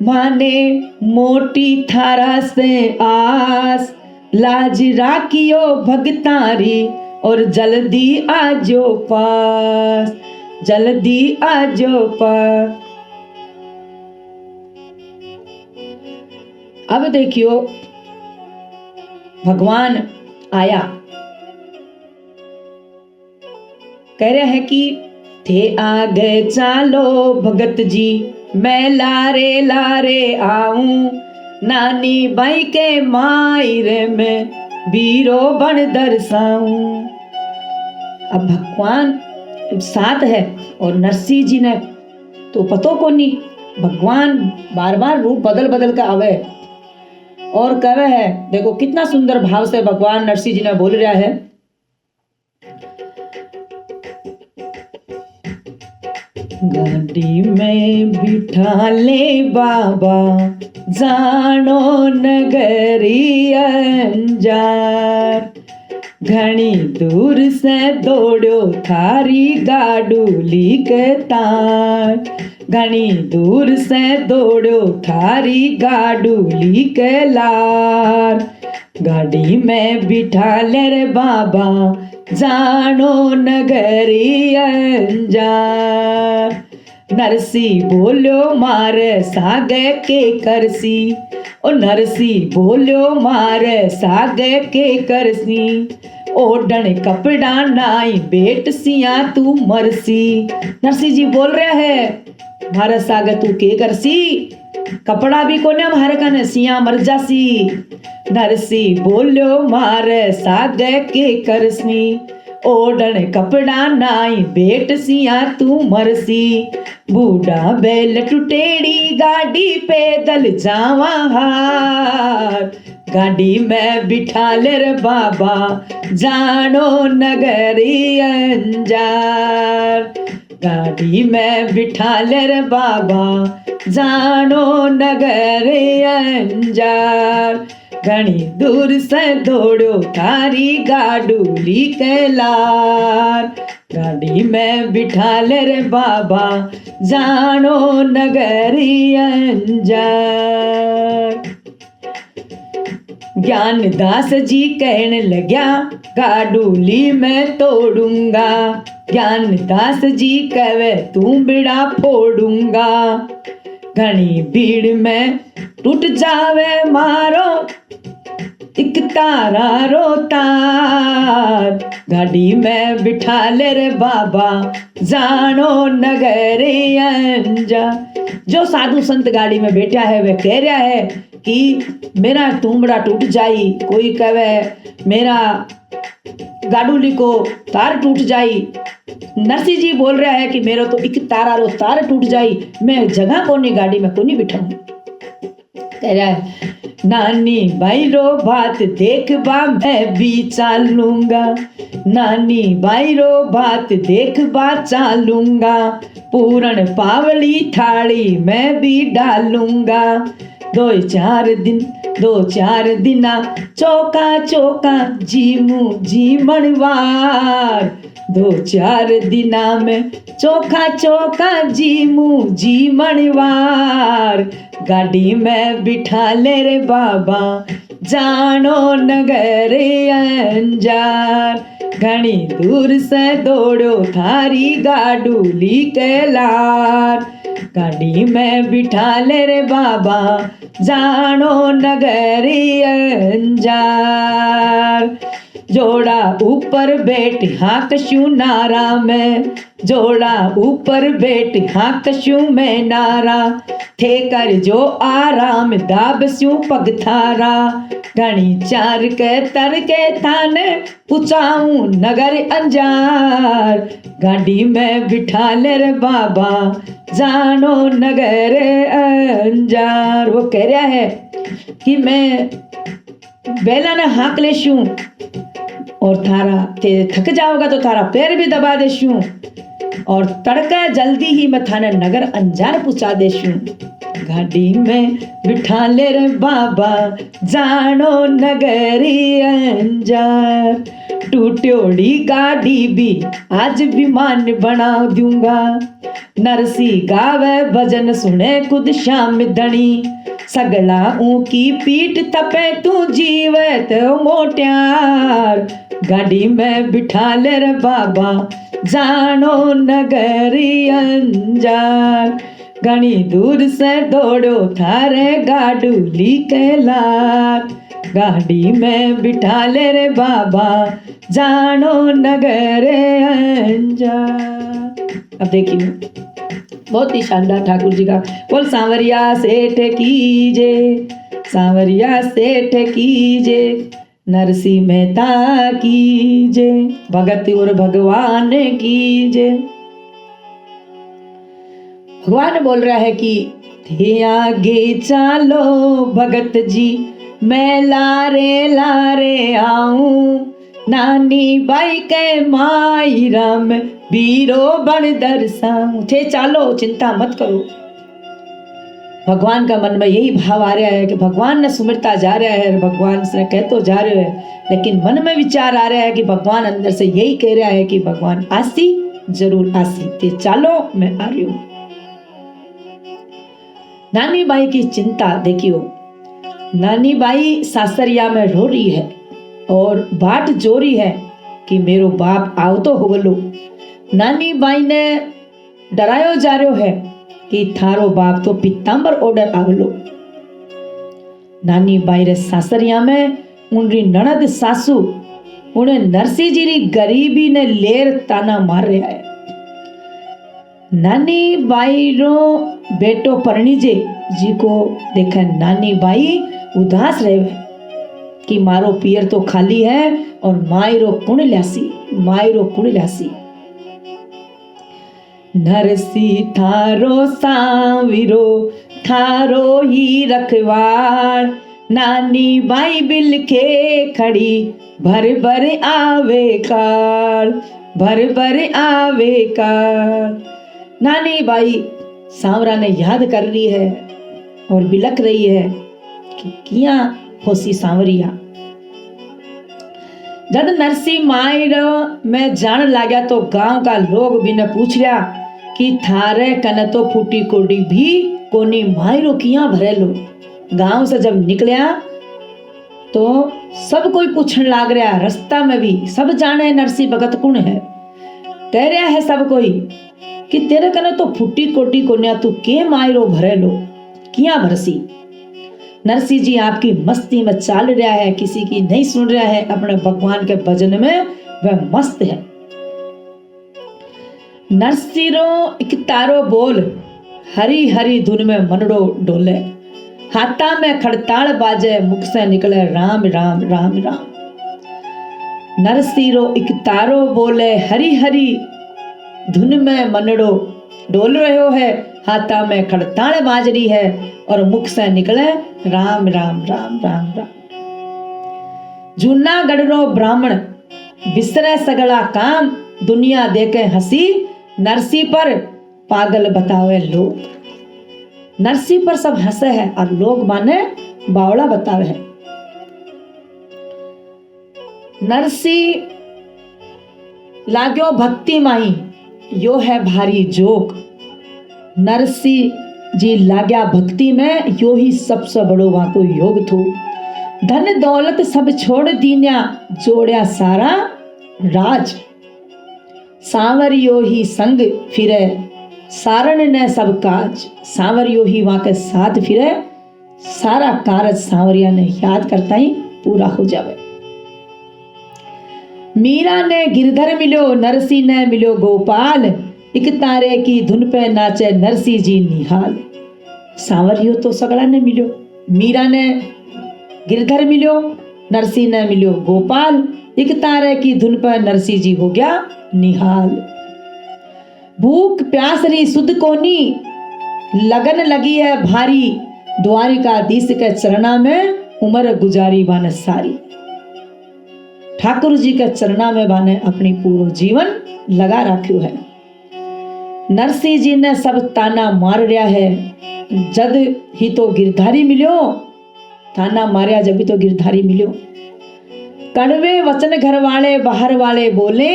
माने मोटी थारा से आस, लाज राखियो भगतारी और जल्दी आजो पास, जल्दी आजो पास। अब देखियो भगवान आया, कह रहे हैं कि थे आगे चालो भगत जी, मैं लारे लारे आऊं, नानी बाई के मायरे में बीरो बन दर्शाऊं। अब भगवान साथ है और नरसिंह जी ने तो पतो को नहीं, भगवान बार बार रूप बदल बदल कर आवे और कहे है। देखो कितना सुंदर भाव से भगवान नरसिंह जी ने बोल रहा है। गाड़ी में बिठा ले बाबा, जानो नगरी अंजार, घनी दूर से दौड़ो थारी गाडूली के तार, घनी दूर से दौड़ो थारी गाडूली के लार, गाड़ी में बिठा ले रे बाबा, जानो नगरी अंजार। नरसी बोलो मारे सागे के करसी, ओ नरसी बोलो मारे सागे के करसी, ओढ़न कपड़ा नाई बेट सिया तू मरसी। नरसिंह जी बोल रहे है, मारे सागे तू के करसी, कपड़ा भी कोने मारे कने सिया मर जासी। नरसी बोलो मारे सागे के करसी, ओढ़न कपड़ा नाई बेट सिया तू मरसी। बूढ़ा बैल टुटेड़ी गाड़ी पैदल जावा हार, गाड़ी में बिठा ले रे बाबा, जानो नगरी अंजार, गाड़ी में बिठा ले रे बाबा, जानो नगरी अंजार, घनी दूर से दौड़ो थारी गाडूली के लार, गाड़ी में बिठा ले रे बाबा, जानो नगरी अंजार। ज्ञानदास जी कहने लग्या, गाडूली में तोड़ूंगा, ज्ञानदास जी कहे तू बिड़ा फोड़ूंगा, घनी भीड़ में टूट जावे मारो एक तारा रो तार, गाड़ी में बिठा ले रे बाबा, जानो नगरी अंजार। जो साधु संत गाड़ी में बैठा है वह कह रहा है कि मेरा तुमड़ा टूट जाई, कोई कहे मेरा गाडूली को तार टूट जाई। नरसिंह जी बोल रहा है कि मेरा तो एक तारा रो तार टूट जाई, मैं जगह कोनी गाड़ी में कोनी बिठाऊं। कह रहा है नानी भाई रो बात देख बा मैं भी चालूंगा, नानी भाई रो बात देख बा चालूंगा, पूरन पावली थाली मैं भी डालूंगा, दो चार दिना चौका चौका जीमू जी मनवार, दो चार दिना में चौका चौका जीमू जी मनवार, गाड़ी में बिठा ले रे बाबा, जानो नगरी अंजार, घनी दूर से दौड़ो थारी गाडूली के लार, गाड़ी में बिठा ले रे बाबा, जानो नगरी अंजार। जोड़ा ऊपर बैठ हाँ कशु नारा में, जोड़ा ऊपर बैठ हाँ कशु में नारा, थे कर जो आराम दाब स्यू पग थारा, घनी चार के तर के थाने पुचाऊं नगर अंजार, गाड़ी में बिठा ले रे बाबा, जानो नगर अंजार। वो कह रहा है कि मैं बेला ने हाँक ले शू और थारा ते थक जाओगा तो थारा पैर भी दबा दे शू, और तड़का जल्दी ही मैं थाने नगर अंजार पूछा देशू। गाड़ी में बिठा ले रे बाबा जानो नगरी अंजार, टूट्योड़ी गाड़ी भी आज विमान बना दूंगा। नरसी गावे भजन सुने खुद श्याम धनी, सगला ऊकी पीठ तपे तू जीवत मोट्यार। गाड़ी में बिठा ले रे बाबा जानो नगरी अंजार, घनी दूर से दौड़ो थारे गाडूली के लार। गाड़ी में बिठा ले रे बाबा जानो नगरे अंजार। अब देखिए बहुत ही शानदार ठाकुर जी का बोल। सांवरिया सेठ कीजे, सांवरिया सेठ कीजे, नरसी मेहता कीजे, भगत और भगवान कीजे। भगवान बोल रहा है कि थे आगे चालो भगत जी, मैं लारे लारे आऊं। नानी बाई के माई राम बीरो बन दरसाऊं। थे चालो, चिंता मत करो। भगवान का मन में यही भाव आ रहा है कि भगवान ने सुमिरता जा रहा है, भगवान से कह तो जा रहे हैं, लेकिन मन में विचार आ रहा है कि भगवान अंदर से यही कह रहा है कि भगवान आसी, जरूर आसी, ते चालो मैं आ रही हूं। नानी बाई की चिंता देखियो, नानी बाई सासरिया में रो रही है और बाट जोरी है कि मेरो बाप आओ तो होगलो। नानी बाई ने डरायो जा रहे है कि थारो बाप तो पीतांबर ऑर्डर आवलो। नानी बाई रे सासरिया में उनरी ननद सासू उन्हें नरसी जी री गरीबी ने लेर ताना मार रहा है। नानी बाई रो बेटो परणीजे जी को देखे नानी बाई उदास रहे कि मारो पियर तो खाली है और मायरो कुण ल्यासी, मायरो कुण ल्यासी। नरसी थारो सांवीरो थारो ही रखवार, नानी बाई बिल के खड़ी भर भर आवे कार, भर भर आवे कार। नानी बाई सांवरा ने याद कर रही है और बिलक रही है कि किया होसी सांवरिया। जब नरसी मायरो में जान लाग्या तो गांव का लोग भी ने पूछ लिया कि थारे कने तो फूटी कोडी भी कोनी मायरो किया भरेलो। गांव से जब निकलिया तो सब कोई पूछने लाग रहा, रास्ता में भी सब जाने नरसी भगत कुण है। कह रहा है सब कोई कि तेरे कने तो फूटी कोटी कोन्या तू के मायरो भरेलो किया भरसी। नरसी जी आपकी मस्ती में चाल रहा है, किसी की नहीं सुन रहा है, अपने भगवान के भजन में वह मस्त है। नरसी रो एक तारो बोल, हरी हरी धुन में मनड़ो डोले, हाथा में खड़ताल बाजे, मुख से निकले राम राम राम राम। नरसी रो एक तारो बोले, हरी हरी धुन में मनड़ो डोल रहे है, हाथा में खड़ताल बाज रही है और मुख से निकले राम राम राम राम राम। जूनागढ़ रो ब्राह्मण बिसरे सगला काम, दुनिया देखे हंसी, नरसी पर पागल बतावे लोग। नरसी पर सब हंसे है और लोग माने बावड़ा बतावे है। नरसी लाग्यो भक्ति माही, यो है भारी जोक। नरसी जी लाग्या भक्ति में, यो ही सबसे बड़ो वहां को योग थो। धन दौलत सब छोड़ दीन्या, जोड़या सारा राज। सांवरियो ही संग फिरे, सारण ने सब काज। सांवरियो ही वहां के साथ फिरे, सारा कारज सांवरिया ने याद करता ही पूरा हो जावे। मीरा ने गिरधर मिलो, नरसी ने मिलो गोपाल, एक तारे की धुन पे नाचे नरसी जी निहाल। सांवरियो तो सगड़ा ने मिलो, मीरा ने गिरधर मिलो, नरसी ने मिलो गोपाल, एक तारे की धुन पर नरसी जी हो गया निहाल। भूख प्यास री सुध कोनी, लगन लगी है भारी, द्वारिकाधीश के चरणा में उम्र गुजारी बाने सारी। ठाकुर जी के चरणा में बाने अपनी पूरो जीवन लगा रख्यो है। नरसिंह जी ने सब ताना मार रहा है, जद ही तो गिरधारी मिलो, ताना मारिया जब ही तो गिरधारी मिलो। कड़वे वचन घर वाले बाहर वाले बोले,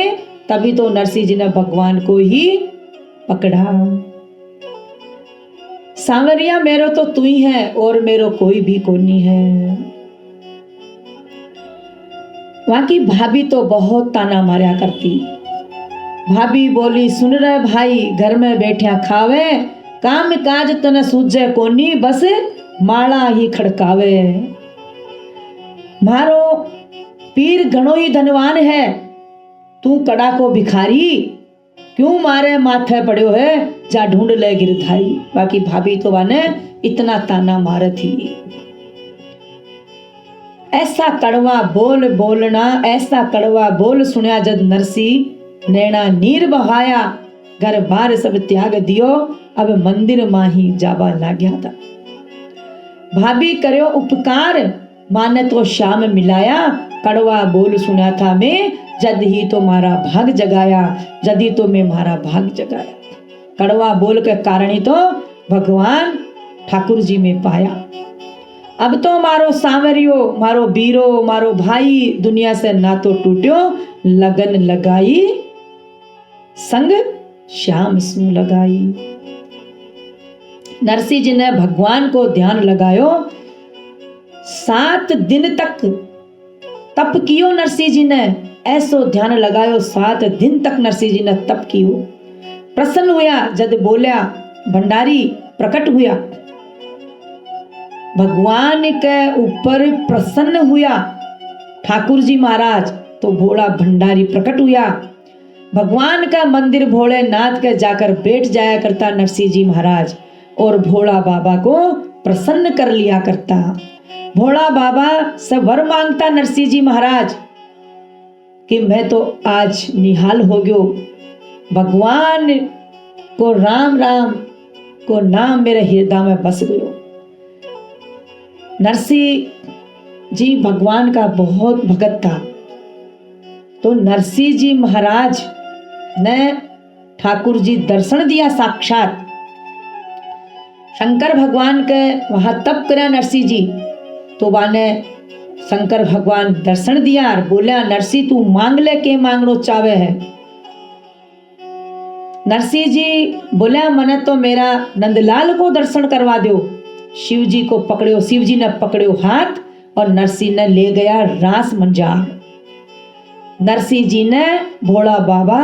तभी तो नरसिंह जी ने भगवान को ही पकड़ा। सांवरिया मेरो तो तू ही है और मेरो कोई भी कोनी है। वहां की भाभी तो बहुत ताना मारा करती। भाभी बोली, सुन रहे भाई, घर में बैठा खावे, काम काज तने सूझे कोनी, बस माला ही खड़कावे। मारो पीर घणो ही धनवान है, तू कड़ा को भिखारी, क्यों मारे माथे पड़ो है, जा ढूंढ ले गिरधारी। बाकी भाभी तो वाने इतना ताना मारे थी। ऐसा कड़वा बोल बोलना, ऐसा कड़वा बोल सुनया जद नरसिंह नैना नीर बहाया, घर बार सब त्याग दियो, अब मंदिर मां ही जाबा लाग्या था। भाभी करो उपकार, माने तो शाम मिलाया, कड़वा बोल सुना था मैं, जद ही तो मारा भाग जगाया, जद ही तो मैं मारा भाग जगाया। कड़वा बोल के कारण ही तो भगवान ठाकुर जी में पाया। अब तो मारो सांवरियो, मारो बीरो, मारो भाई, दुनिया से ना तो टूट्यो, लगन लगाई संग श्याम सू लगाई। नरसिंह जी ने भगवान को ध्यान लगायो, 7 दिन तक तप कियो नरसिंह जी ने, ऐसो ध्यान लगायो, 7 दिन तक नरसिंह जी ने तप कियो। प्रसन्न हुआ जद बोलिया, भंडारी प्रकट हुआ, भगवान के ऊपर प्रसन्न हुआ ठाकुर जी महाराज, तो भोला भंडारी प्रकट हुआ। भगवान का मंदिर भोलेनाथ के जाकर बैठ जाया करता नरसिंह जी महाराज, और भोला बाबा को प्रसन्न कर लिया करता। भोला बाबा से वर मांगता नरसिंह जी महाराज कि मैं तो आज निहाल हो गयो, भगवान को राम राम को नाम मेरे हृदय में बस गयो। नरसिंह जी भगवान का बहुत भगत था, तो नरसिंह जी महाराज ने ठाकुर जी दर्शन दिया साक्षात। शंकर भगवान के वहां तप करा नरसिंह जी, तो वाने शंकर भगवान दर्शन दिया और बोला, नरसिंह तू मांग ले, के मांगनो चावे है। नरसिंह जी बोला, मने तो मेरा नंदलाल को दर्शन करवा दो। शिव जी को पकड़ो, शिव जी ने पकड़ो हाथ, और नरसिंह ने ले गया रास मंजार। नरसिंह जी ने भोला बाबा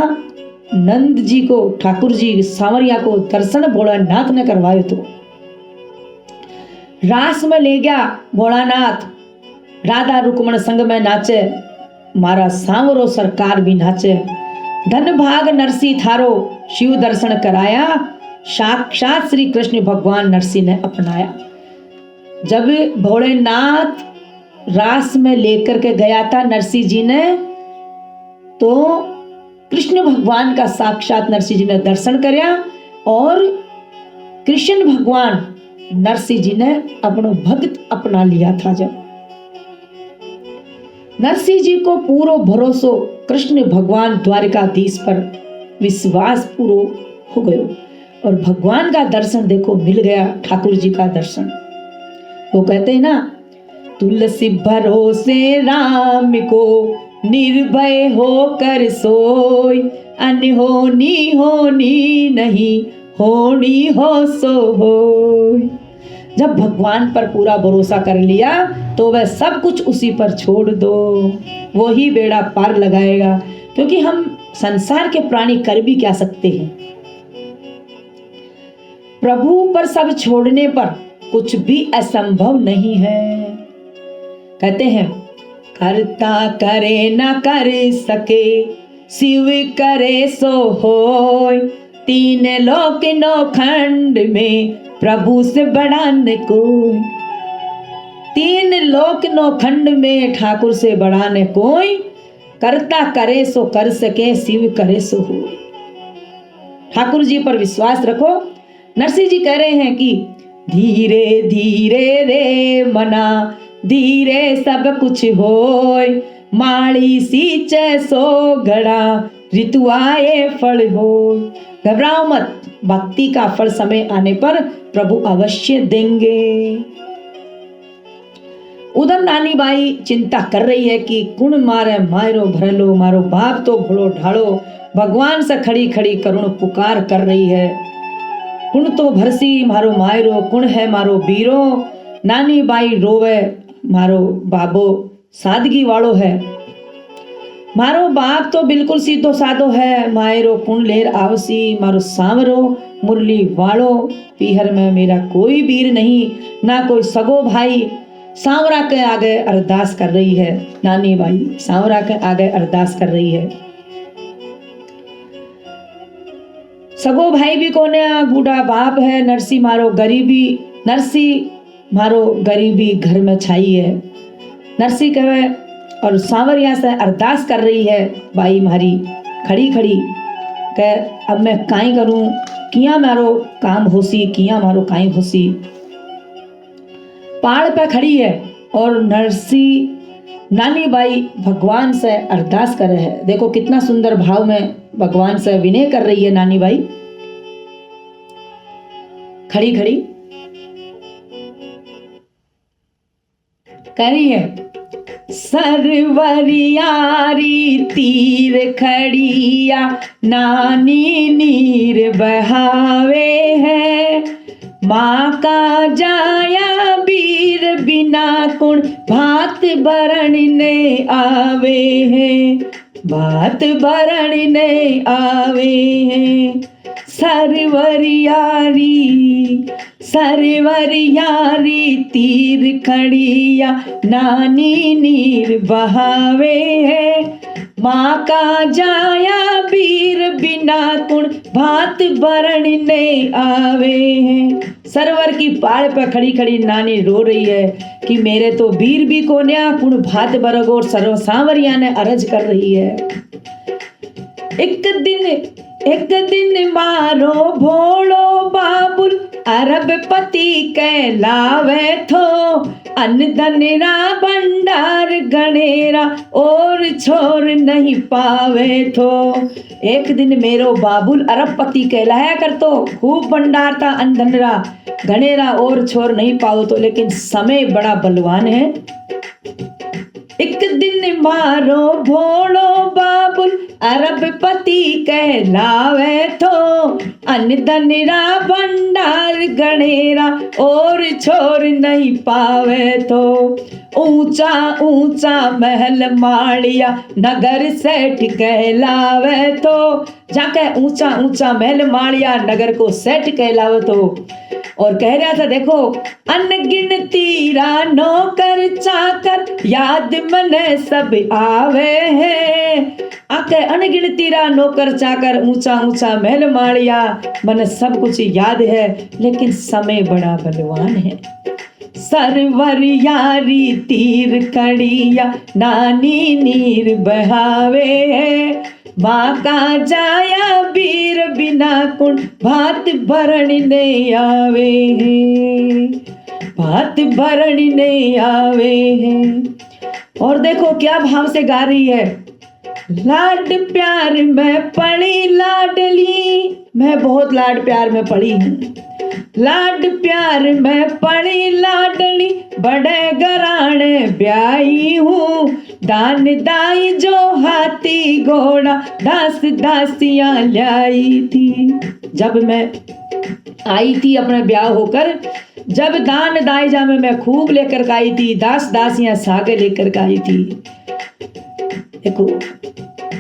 नंद जी को, ठाकुर जी सांवरिया को दर्शन भोलानाथ ने करवायो। तो रास में ले गया भोलानाथ, राधा रुक्मण संग में नाचे, मारा सांवरो सरकार भी नाचे। धन भाग नरसिंह थारो, शिव दर्शन कराया, साक्षात श्री कृष्ण भगवान नरसिंह ने अपनाया। जब भोलेनाथ रास में लेकर के गया था नरसिंह जी ने, तो कृष्ण भगवान का साक्षात नरसिंह जी ने दर्शन करया, और कृष्ण भगवान नरसिंह जी ने अपनो भक्त अपना लिया था। जब नरसिंह जी को पूरो भरोसो कृष्ण भगवान द्वारिकाधीश पर विश्वास पूरो हो गयो, और भगवान का दर्शन देखो मिल गया, ठाकुर जी का दर्शन। वो कहते हैं ना, तुलसी भरोसे राम को निर्भय होकर सोई, अनहोनी होनी नहीं, होनी हो सो होई। जब भगवान पर पूरा भरोसा कर लिया, तो वह सब कुछ उसी पर छोड़ दो, वो ही बेड़ा पार लगाएगा। क्योंकि हम संसार के प्राणी कर भी क्या सकते हैं, प्रभु पर सब छोड़ने पर कुछ भी असंभव नहीं है। कहते हैं, करता करे न कर सके, शिव करे सो होय, 3 लोक 9 खंड में प्रभु से बड़ा न कोई। 3 लोक 9 खंड में ठाकुर से बड़ा न कोई, करता करे सो कर सके, शिव करे सो हो। ठाकुर जी पर विश्वास रखो। नरसिंह जी कह रहे हैं कि धीरे धीरे रे मना, धीरे सब कुछ होय, माड़ी सींचे सो घड़ा, ऋतु आए फल हो। घबराओ मत, भक्ति का फल समय आने पर प्रभु अवश्य देंगे। उधर नानी बाई चिंता कर रही है कि कुण मारे मायरो भरलो, मारो बाप तो भोलो ढालो। भगवान से खड़ी खड़ी करुण पुकार कर रही है। कुण तो भरसी मारो मायरो, कुण है मारो बीरो। नानी बाई रोवे, मारो बाबो सादगी वालो है। मारो बाप तो बिल्कुल सीधो साधो है। मायरो कुण लेर आवसी, मारो सांवरो मुरली वालो। पीहर में मेरा कोई वीर नहीं, ना कोई सगो भाई। सांवरा के आगे अरदास कर रही है नानी बाई, सांवरा के आगे अरदास कर रही है। सगो भाई भी कोने, बूढ़ा बाप है। नरसी मारो गरीबी घर में छाई है। नरसी कहे और सांवरिया से अरदास कर रही है बाई मारी खड़ी खड़ी के अब मैं काई करूं, किया मारो काम होसी, किया मारो काई होसी। पहाड़ पे खड़ी है और नरसी नानी बाई भगवान से अरदास कर रहे हैं। देखो कितना सुंदर भाव में भगवान से विनय कर रही है नानी बाई खड़ी खड़ी। कह रही है सरवरियारी तीर खड़िया, नानी नीर बहावे है। माँ का जाया वीर बिना कुण, भात भरण ने आवे हैं, भात भरण ने आवे हैं। सरवरियारी तीर खड़िया, नानी नीर बहावे है। माँ का जाया वीर बिना कुण, भात भरण ने आवे हैं। सरोवर की पहाड़ पर खड़ी खड़ी नानी रो रही है कि मेरे तो वीर भी कोन्या, कुण भात बरगो। सरव सांवरिया ने अर्ज कर रही है। एक दिन मारो भोलो बाबुल, अरबपति कहलावे थो। अन्न धनेरा भंडार गणेरा, और छोर नहीं पावे थो। एक दिन मेरो बाबुल अरबपति कहलाया कर तो, खूब भंडार था अन्न धनेरा गणेरा, और छोर नहीं पाओ तो। लेकिन समय बड़ा बलवान है। एक दिन मारो भोलो बाबुल, अरबपति कहलावे थो। अन्न धनेरा भंडार गणेरा, और छोर नहीं पावे थो। ऊंचा ऊंचा महल माड़िया, नगर सेठ कहलावे थो। जाके ऊंचा ऊंचा महल माड़िया, नगर को सेठ कहलावे थो। और कह रहा था देखो, अनगिनती नौकर चाकर, याद मने सब आवे है। आके अनगिनती नौकर चाकर, ऊंचा ऊंचा महल माड़िया, मन सब कुछ याद है, लेकिन समय बड़ा बलवान है। सरवरियारी तीर खड़िया, नानी नीर बहावे है। माँ का जाया वीर बिना कुण, भात भरण ने आवे हैं, भात भरण ने आवे हैं। और देखो क्या भाव से गा रही है। लाड प्यार में पड़ी लाडली, मैं बहुत लाड प्यार में पड़ी हूँ। लाड प्यार में पड़ी लाडली, बड़े घराने ब्याई हूँ। दान दाई जो हाथी घोड़ा, दास दासियां लाई थी। जब मैं आई थी अपने ब्याह होकर, जब दान दाई जा में मैं खूब लेकर आई थी, दास दासियां सागे लेकर आई थी। देखो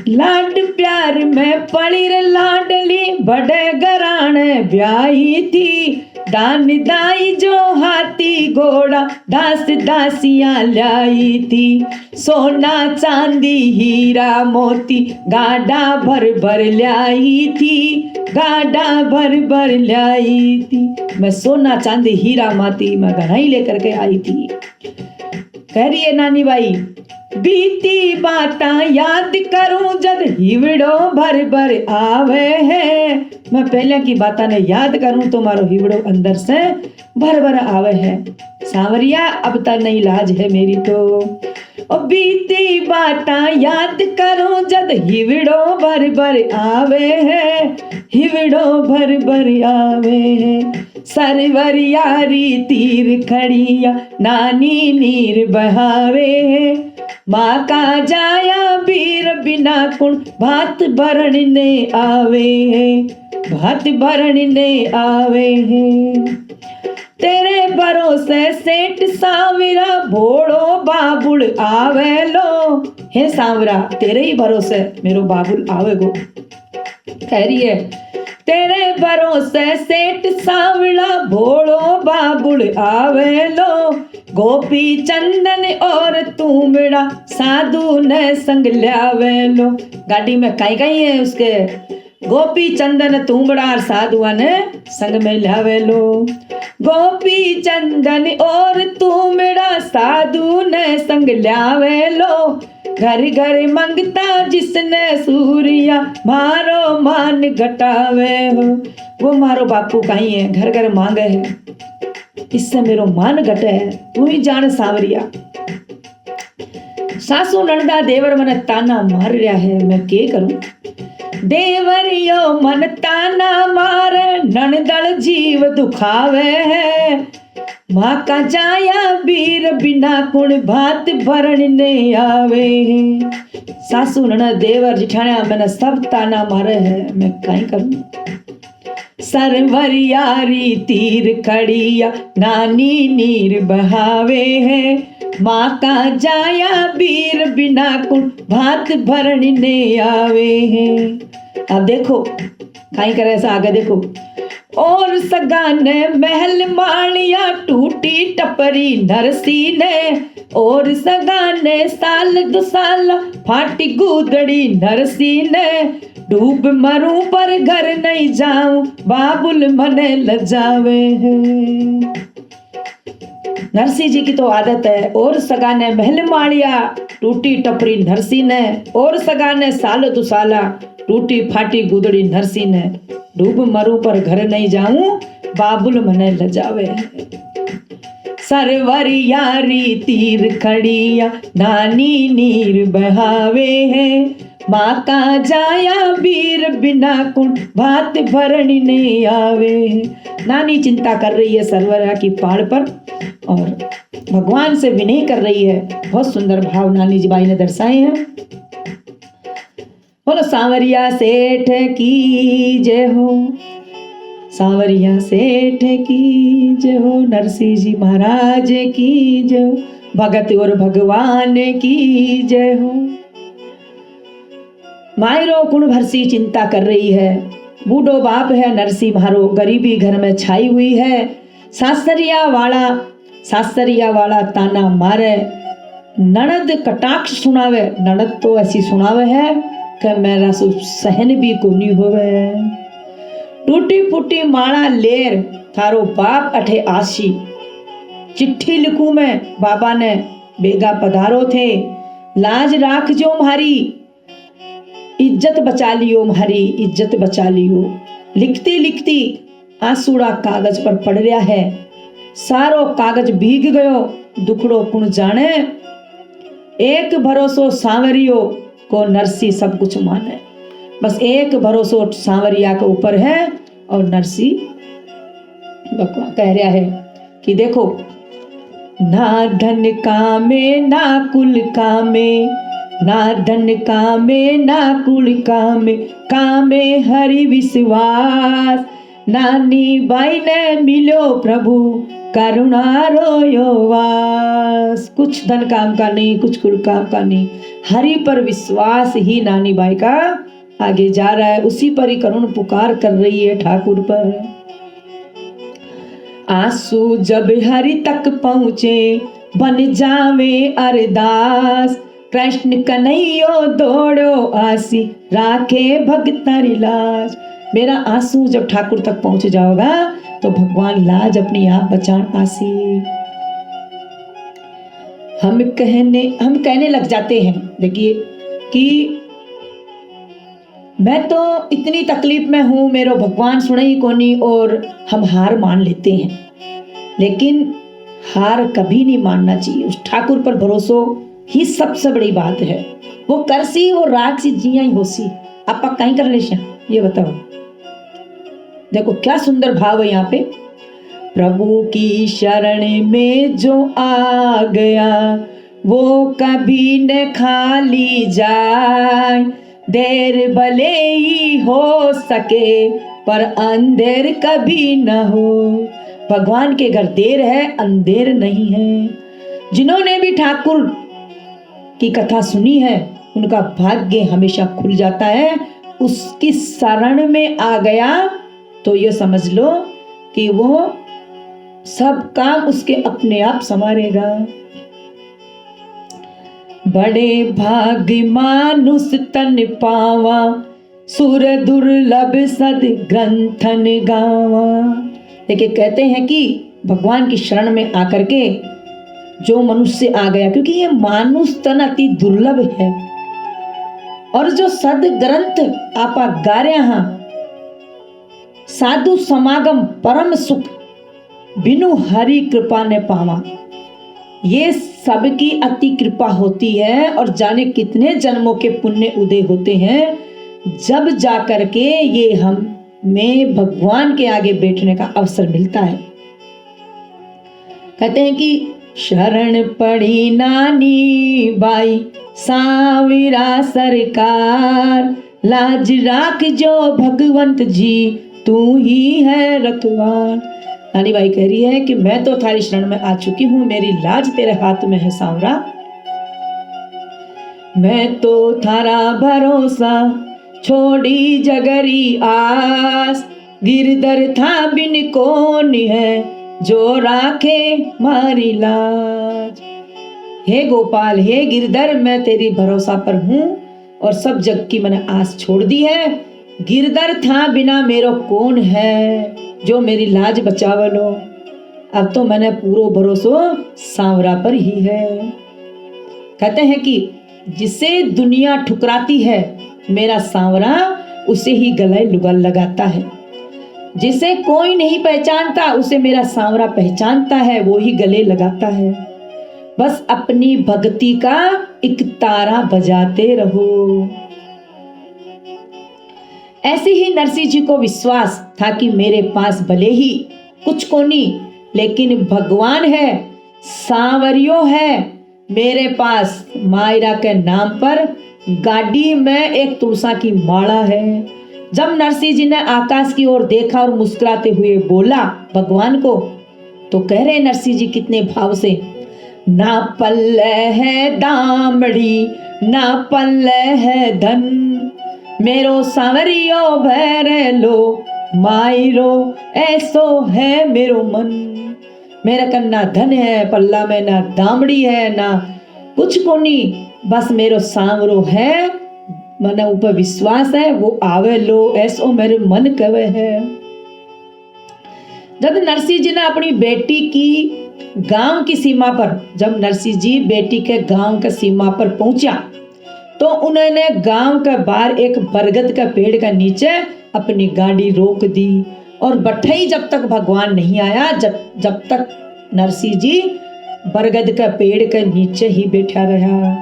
लाड प्यार में पड़ी रे लाडली, बड़े घराने ब्याही थी। दान दाई जो हाथी घोड़ा, दास दासियां लाई थी। सोना चांदी हीरा मोती, गाड़ा भर भर लाई थी, गाड़ा भर भर लाई थी। मैं सोना चांदी हीरा मोती मैं घना ही लेकर के आई थी। कह रही है नानी बाई, बीती बातां याद करूं जद, हिवड़ो भर भर आवे है। मैं पहले की बातां ने याद करूं तो मारो हिवड़ो अंदर से भर भर आवे है। सांवरिया अब तक नहीं लाज है मेरी तो। ओ बीती बाता याद करो जद हिवड़ो भर भर आवे है, हिवड़ो भर भर आवे है। सरवर यारी तीर खड़िया नानी नीर बहावे है, माँ का जाया वीर बिना कुण भात भरण ने आवे है, भात भरण ने आवे है। तेरे भरोसे सेठ सांवरा भोड़ो बाबुल आवे लो, हे सांवरा तेरे ही भरोसे मेरो बाबुल आवेगो। कह रही है तेरे भरोसे सेठ सांवला भोड़ो बाबुल आवे लो, गोपी चंदन और तूमड़ा साधु ने संग ल्यावे लो। गाड़ी में कहीं कहीं है उसके गोपी चंदन तूमड़ा और साधुआ ने संग में ल्यावे लो। गोपी चंदन और तूमड़ा साधु ने संग ल्यावे लो, घर घर मंगता जिसने सूर्या मारो मान घटावे हो। वो मारो बापू कहीं है, घर घर मांगे है, इससे मेरो मान घटे है, तू ही जान सांवरिया। सासू नंदा देवर मन ताना मार रहा है, मैं के करूं। देवरियो मन ताना मार ननदल जीव दुखावे है, माँ का जाया वीर बिना कुण भात भरण ने आवे है। सासू ननद देवर जिठाणिया मैंने सब ताना मारे है, मैं कहीं करूं। सरवर यारी तीर खड़िया नानी नीर बहावे है, माँ का जाया वीर बिना कुण भात भरण ने आवे है। अब देखो कहीं करे ऐसा आगे देखो। और सगा ने महल मालिया टूटी टपरी नरसी ने, और सगा ने साल दो साल फाटी गुदड़ी नरसी ने, डूब मरूं पर घर नहीं जाऊं बाबुल मने लजावे है। नरसी जी की तो आदत है, और सगा ने महल मालिया टूटी टपरी नरसी ने, और सगा ने साल दो साला टूटी फाटी गुदड़ी नरसी ने, डूब मरूं पर घर नहीं जाऊं बाबुल मने लजावे। सरवर यारी तीर खड़िया नानी नीर बहावे है, माँ का जाया वीर बिना कुण भात भरण ने आवे। नानी चिंता कर रही है सरवरा की पहाड़ पर और भगवान से विनय कर रही है। बहुत सुंदर भाव नानी जी बाई ने दर्शाए हैं। बोलो सांवरिया सेठ की जय हो, सांवरिया सेठ की जय हो, नरसिंह जी महाराज की जय हो, भगत और भगवान की जय हो। मायरो कुण भरसी चिंता कर रही है। बूढ़ो बाप है नरसिंह महारो, गरीबी घर में छाई हुई है। सासरिया वाला ताना मारे, ननद कटाक्ष सुनावे। ननद तो ऐसी सुनावे है कि मेरा सहन भी कोनी होवे। टूटी फूटी माला लेर थारो बाप अठे आशी, चिट्ठी लिखूं मैं बाबा ने बेगा पधारो थे। लाज राख जो म्हारी, इज्जत बचा लियो म्हारी, इज्जत बचा लियो। लिखती लिखती आंसूड़ा कागज पर पड़ रहा है, सारो कागज भीग गयो, दुखड़ो कुण जाने। एक भरोसो सांवरियो को नरसी सब कुछ माने। बस एक भरोसो सांवरिया के ऊपर है और नरसी भगवान कह रहा है कि देखो, ना धन कामे ना कुल कामे, ना धन कामे ना कुल कामे, कामे हरि विश्वास। नानी बाई ने मिलो प्रभु करुणा रोयो वास। कुछ धन काम का नहीं, कुछ कुल काम का नहीं, हरि पर विश्वास ही नानी बाई का आगे जा रहा है। उसी पर ही करुण पुकार कर रही है ठाकुर पर। आंसू जब हरि तक पहुँचे बन जावे अरदास, कृष्ण कन्हैयो दौड़ो आसी राखे भगतरी लाज। मेरा आंसू जब ठाकुर तक पहुंच जाओगा तो भगवान लाज अपनी आप बचान आसी। हम कहने लग जाते हैं, देखिए कि मैं तो इतनी तकलीफ में हूं, मेरो भगवान सुने ही कोनी, और हम हार मान लेते हैं। लेकिन हार कभी नहीं मानना चाहिए। उस ठाकुर पर भरोसो ही सबसे बड़ी बात है। वो करसी वो राक्षी जिया ही होसी, आपा कहीं कर ले ये बताओ। देखो क्या सुंदर भाव है यहाँ पे। प्रभु की शरण में जो आ गया वो कभी न खाली जाए, देर भले ही हो सके पर अंधेर कभी न हो। भगवान के घर देर है, अंधेर नहीं है। जिन्होंने भी ठाकुर की कथा सुनी है उनका भाग्य हमेशा खुल जाता है। उसकी शरण में आ गया तो ये समझ लो कि वो सब काम उसके अपने आप संवारेगा। बड़े भाग्य मानुष तन पावा, सुर दुर्लभ सद ग्रंथन गावा। देखिए कहते हैं कि भगवान की शरण में आकर के जो मनुष्य आ गया, क्योंकि ये मानुष तन अति दुर्लभ है, और जो सद ग्रंथ आपा गा रहे हैं, साधु समागम परम सुख बिनु हरि कृपा ने पावा। ये सबकी अति कृपा होती है और जाने कितने जन्मों के पुण्य उदय होते हैं जब जाकर के ये हमें भगवान के आगे बैठने का अवसर मिलता है। कहते हैं कि शरण पड़ी नानी बाई साविरा सरकार, लाज राख जो भगवंत जी तू ही है रखवार। नानी बाई कह रही है कि मैं तो थारी शरण में आ चुकी हूं, मेरी लाज तेरे हाथ में है सांवरा। मैं तो थारा भरोसा छोड़ी जगरी आस, गिरधर था बिन कौन है जो राखे मारी लाज। हे गोपाल, हे गिरधर, मैं तेरी भरोसा पर हूं और सब जग की मैंने आस छोड़ दी है। गिरधर था बिना मेरो कौन है जो मेरी लाज बचावलो। अब तो मैंने पूरो भरोसो सांवरा पर ही है। कहते हैं कि जिसे दुनिया ठुकराती है मेरा सांवरा उसे ही गले लुगल लगाता है। जिसे कोई नहीं पहचानता उसे मेरा सांवरा पहचानता है, वो ही गले लगाता है। बस अपनी भक्ति का एक तारा बजाते रहो। ऐसे ही नरसिंह जी को विश्वास था कि मेरे पास भले ही कुछ को नहीं, लेकिन भगवान है, सांवरियो है मेरे पास। मायरा के नाम पर गाड़ी में एक तुलसा की माला है। जब नरसिंह जी ने आकाश की ओर देखा और मुस्कुराते हुए बोला भगवान को, तो कह रहे नरसिंह जी कितने भाव से, ना पल्ले है दामड़ी ना पल्ले है धन, मेरो सांवरियो भैरे लो मायरो ऐसो है मेरो मन। मेरा कन्ना धन है, पल्ला में ना दामड़ी है ना कुछ कोनी, बस मेरो सांवरो है, मन ऊपर विश्वास है, वो आवे लो ऐसो मेरे मन कवे है। जब नरसिंह जी ने अपनी बेटी की गांव की सीमा पर, जब नरसिंह जी बेटी के गांव के सीमा पर पहुंचा तो उन्होंने गांव के बाहर एक बरगद के पेड़ के नीचे अपनी गाड़ी रोक दी और बठई जब तक भगवान नहीं आया, जब तक नरसिंह जी बरगद के पेड़ के नीचे ही बैठा रहा।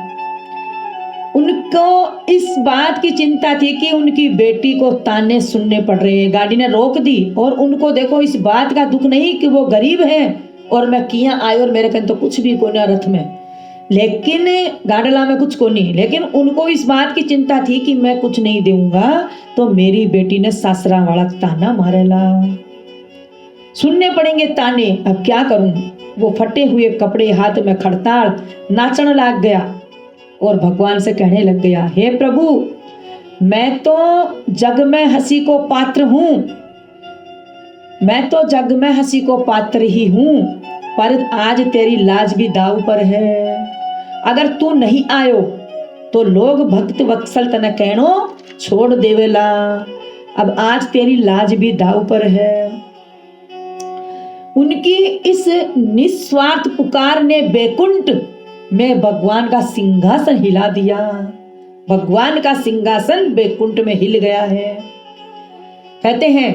उनको इस बात की चिंता थी कि उनकी बेटी को ताने सुनने पड़ रहे हैं। गाड़ी ने रोक दी और उनको देखो इस बात का दुख नहीं कि वो गरीब है और मैं किया आए और मेरे कन तो कुछ भी को ना रथ में, लेकिन गाड़ला में कुछ को नहीं, लेकिन उनको इस बात की चिंता थी कि मैं कुछ नहीं दूंगा तो मेरी बेटी ने सासरा वाला ताना मारेला, सुनने पड़ेंगे ताने। अब क्या करूं? वो फटे हुए कपड़े हाथ में खड़ताड़ नाचने लग गया और भगवान से कहने लग गया, हे प्रभु, मैं तो जग में हंसी को पात्र हूं, मैं तो जग में हंसी को पात्र ही हूं, पर आज तेरी लाज भी दाव पर है। अगर तू नहीं आयो तो लोग भक्त वत्सल तने कहनो छोड़ देवेला। अब आज तेरी लाज भी दाव पर है। उनकी इस निस्वार्थ पुकार ने बैकुंठ में भगवान का सिंहासन हिला दिया। भगवान का सिंहासन बैकुंठ में हिल गया है। कहते हैं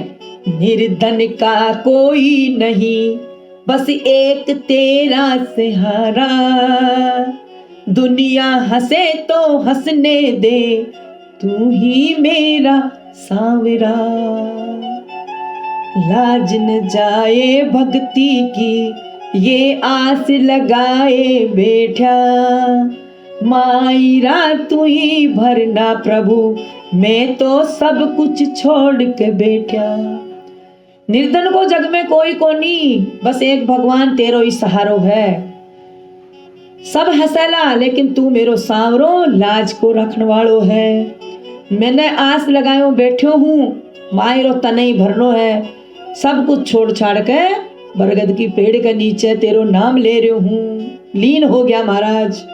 निर्धन का कोई नहीं, बस एक तेरा सहारा, दुनिया हंसे तो हंसने दे, तू ही मेरा सांवरा। लाज न जाए भक्ति की, ये आस लगाए बैठा। मायरा तू ही भरना प्रभु, मैं तो सब कुछ छोड़ के बैठा। निर्धन को जग में कोई को नहीं, बस एक भगवान तेरो ही सहारो है। सब हंसेला लेकिन तू मेरो सांवरो, लाज को रखने वालो है। मैंने आस लगायो बैठो हूँ, मायरो तनई भरनो है। सब कुछ छोड़ छाड़ के बरगद की पेड़ के नीचे तेरो नाम ले रही हूँ, लीन हो गया महाराज।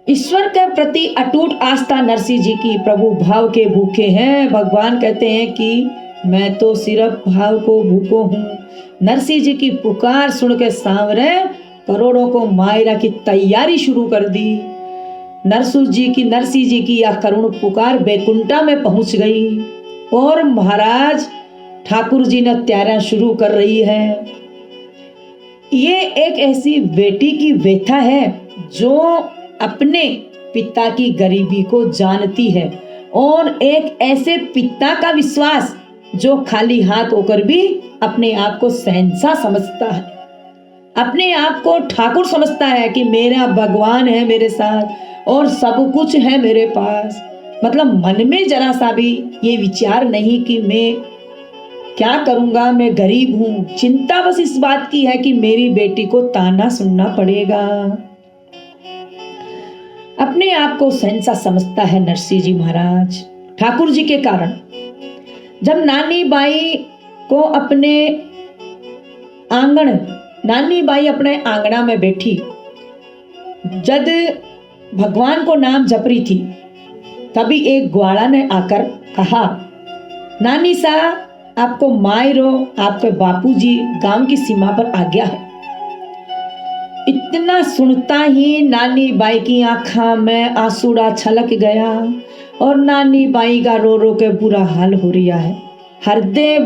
ईश्वर के प्रति अटूट आस्था नरसिंह जी की, प्रभु भाव के भूखे हैं। भगवान कहते हैं कि मैं तो सिर्फ भाव को भूखो हूँ। नरसिंह जी की पुकार सुन के सांवरे करोड़ों को मायरा की तैयारी शुरू कर दी। नरसिंह जी की यह करुण पुकार बैकुंठा में पहुंच गई और महाराज ठाकुर जी ने त्यारियां शुरू कर रही है। ये एक ऐसी बेटी की व्यथा है जो अपने पिता की गरीबी को जानती है, और एक ऐसे पिता का विश्वास जो खाली हाथ होकर भी अपने आप को शहंशाह समझता है, अपने आप को ठाकुर समझता है कि मेरा भगवान है मेरे साथ और सब कुछ है मेरे पास। मतलब मन में जरा सा भी ये विचार नहीं कि मैं क्या करूंगा, मैं गरीब हूं। चिंता बस इस बात की है कि मेरी बेटी को ताना सुनना पड़ेगा। अपने आप को शहंशाह समझता है नरसिंह जी महाराज ठाकुर जी के कारण। जब नानी बाई अपने आंगना में बैठी, जब भगवान को नाम जप रही थी, तभी एक ग्वाला ने आकर कहा, नानी सा आपको मायरो, आपके बापूजी गांव की सीमा पर आ गया है। इतना सुनता ही नानी बाई की आंखों में आंसुड़ा छलक गया और नानी बाई का रो रो के बुरा हाल हो रहा है। हृदय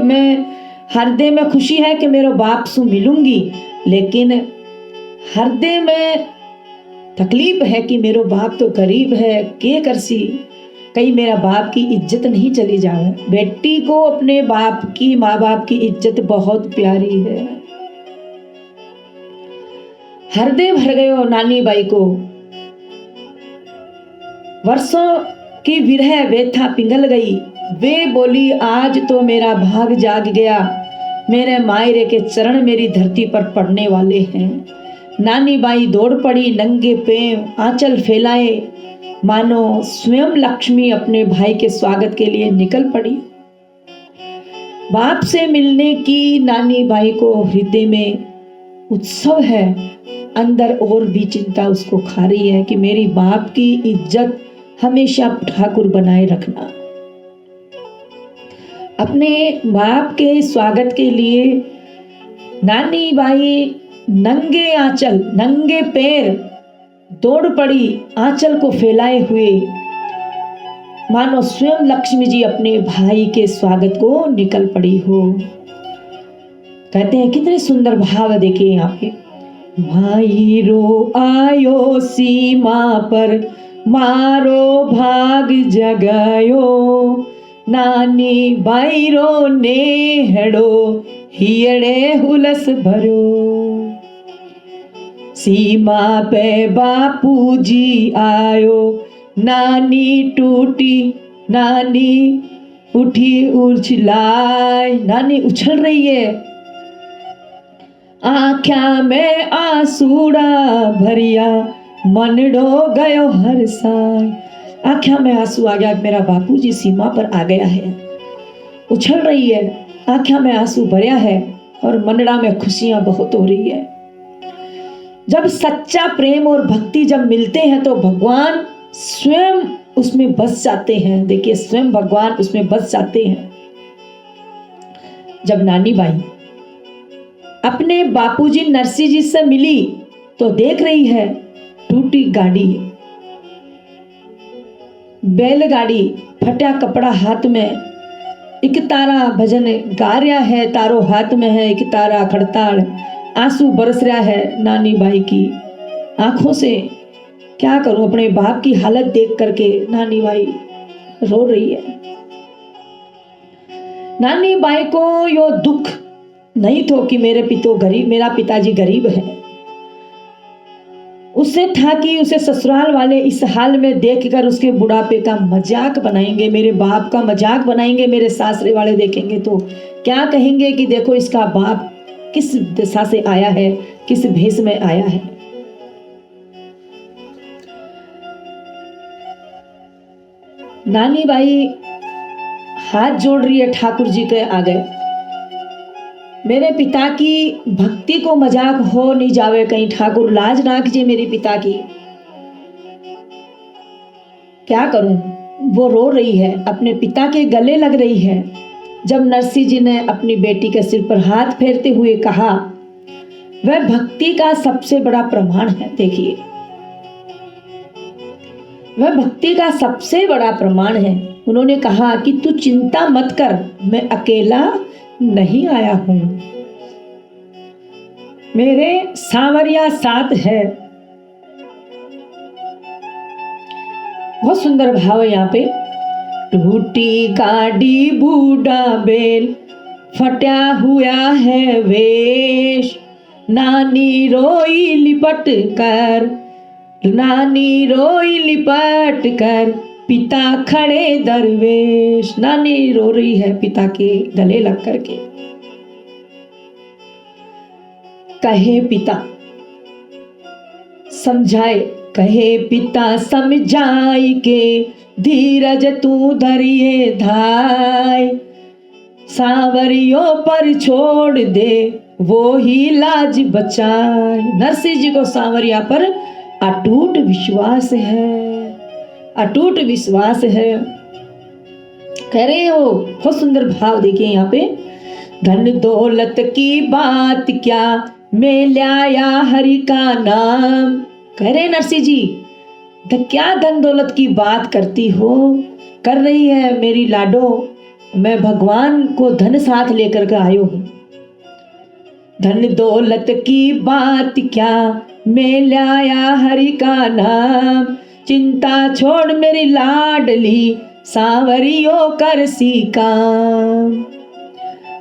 में खुशी है कि मेरे बाप से मिलूंगी, लेकिन हृदय में तकलीफ है कि मेरा बाप तो गरीब है, के करसी, कहीं मेरा बाप की इज्जत नहीं चली जाए। बेटी को अपने माँ बाप की इज्जत बहुत प्यारी है। हृदय भर गयो नानी बाई को। वर्षों की विरह व्यथा पिघल गई। वे बोली, आज तो मेरा भाग जाग गया, मेरे मायरे के चरण मेरी धरती पर पड़ने वाले हैं। नानी बाई दौड़ पड़ी, नंगे पैर आंचल फैलाए, मानो स्वयं लक्ष्मी अपने भाई के स्वागत के लिए निकल पड़ी। बाप से मिलने की नानी बाई को हृदय में उत्सव है, अंदर और भी चिंता उसको खा रही है कि मेरी बाप की इज्जत हमेशा ठाकुर बनाए रखना। अपने बाप के स्वागत के लिए नानी बाई नंगे पैर दौड़ पड़ी, आंचल को फैलाए हुए, मानो स्वयं लक्ष्मी जी अपने भाई के स्वागत को निकल पड़ी हो। कहते हैं कितने सुंदर भाव देखिए यहाँ पे। मायरो आयो सीमा पर, मारो भाग जगायो, नानी बाईरो नेहड़ो, हियड़े हुलस भरो। सीमा पे बापूजी आयो, नानी टूटी, नानी उठी उछलाए। नानी उछल रही है, आँख्या में आंसूड़ा भरिया, मनडो गयो हर साय। आँख्या में आंसू आ गया, मेरा बापूजी सीमा पर आ गया है। उछल रही है, आँख्या में आंसू भरिया है और मनडा में खुशियां बहुत हो रही है। जब सच्चा प्रेम और भक्ति जब मिलते हैं तो भगवान स्वयं उसमें बस जाते हैं। देखिए, स्वयं भगवान उसमें बस जाते हैं। जब नानी बाई अपने बापूजी नरसिंह जी से मिली तो देख रही है टूटी गाड़ी, बैलगाड़ी, फटा कपड़ा हाथ में, एक तारा भजन गा रहा है, तारो हाथ में है, एक तारा खड़ताड़, आंसू बरस रहा है नानी बाई की आंखों से। क्या करूं, अपने बाप की हालत देख करके नानी बाई रो रही है। नानी बाई को यो दुख नहीं तो कि मेरा पिताजी गरीब है। उसे था कि उसे ससुराल वाले इस हाल में देखकर उसके बुढ़ापे का मजाक बनाएंगे, मेरे बाप का मजाक बनाएंगे। मेरे सासरे वाले देखेंगे तो क्या कहेंगे कि देखो इसका बाप किस दिशा से आया है, किस भेष में आया है। नानी बाई हाथ जोड़ रही है ठाकुर जी के आगे। मेरे पिता की भक्ति को मजाक हो नहीं जावे कहीं, ठाकुर लाज ना कीजिए मेरे पिता की। क्या करूं, वो रो रही है, अपने पिता के गले लग रही है। जब नरसिंह जी ने अपनी बेटी के सिर पर हाथ फेरते हुए कहा, वह भक्ति का सबसे बड़ा प्रमाण है। देखिए, वह भक्ति का सबसे बड़ा प्रमाण है। उन्होंने कहा कि तू चिंता मत कर, मैं अकेला नहीं आया हूं, मेरे सांवरिया साथ है। बहुत सुंदर भाव है यहाँ पे। टूटी गाड़ी बूढ़ा बैल, फटा हुआ है वेश, नानी रोई लिपट कर पिता खड़े दरवेश। नानी रो रही है पिता के गले लग करके। कहे पिता समझाए, कहे पिता समझाई के, धीरज तू धरिए धाय, सांवरियों पर छोड़ दे वो ही लाज बचाए। नरसिंह जी को सांवरिया पर अटूट विश्वास है, अटूट विश्वास है। कह रहे हो, बहुत सुंदर भाव देखिए यहाँ पे। धन दौलत की बात क्या, मैं लाया हरि का नाम। कह रहे नरसिंह जी, क्या धन दौलत की बात करती हो, कर रही है मेरी लाडो, मैं भगवान को धन साथ लेकर के आयो हूं। धन दौलत की बात क्या, मैं लाया हरि का नाम, चिंता छोड़ मेरी लाडली, सांवरियों कर सी काम।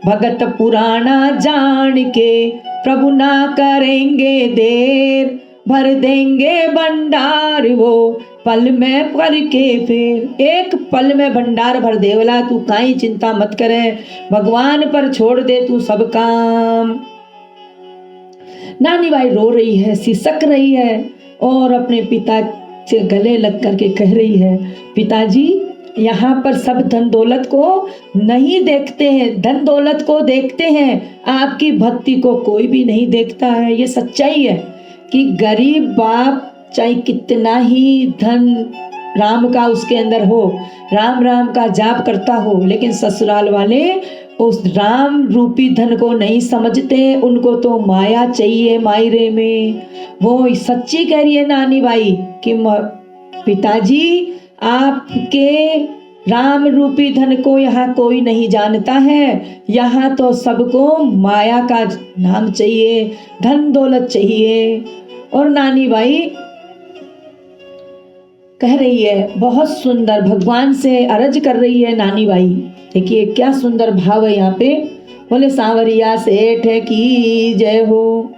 भगत पुराना जान के, प्रभु ना करेंगे देर, भर देंगे भंडार वो पल में भर के फिर। एक पल में भंडार भर देवला, तू काई चिंता मत करे, भगवान पर छोड़ दे तू सब काम। नानी बाई रो रही है, सिसक रही है और अपने पिता से गले लग करके कह रही है, पिताजी यहाँ पर सब धन दौलत को नहीं देखते हैं, धन दौलत को देखते हैं, आपकी भक्ति को कोई भी नहीं देखता है। ये सच्चाई है कि गरीब बाप चाहे कितना ही धन राम का उसके अंदर हो, राम राम का जाप करता हो, लेकिन ससुराल वाले उस राम रूपी धन को नहीं समझते, उनको तो माया चाहिए मायरे में। वो सच्ची कह रही है नानी बाई कि पिताजी आपके राम रूपी धन को यहाँ कोई नहीं जानता है, यहाँ तो सबको माया का नाम चाहिए, धन दौलत चाहिए। और नानी बाई कह रही है, बहुत सुंदर भगवान से अर्ज कर रही है नानी बाई। देखिए क्या सुंदर भाव है यहाँ पे। बोले सांवरिया सेठ की जय हो।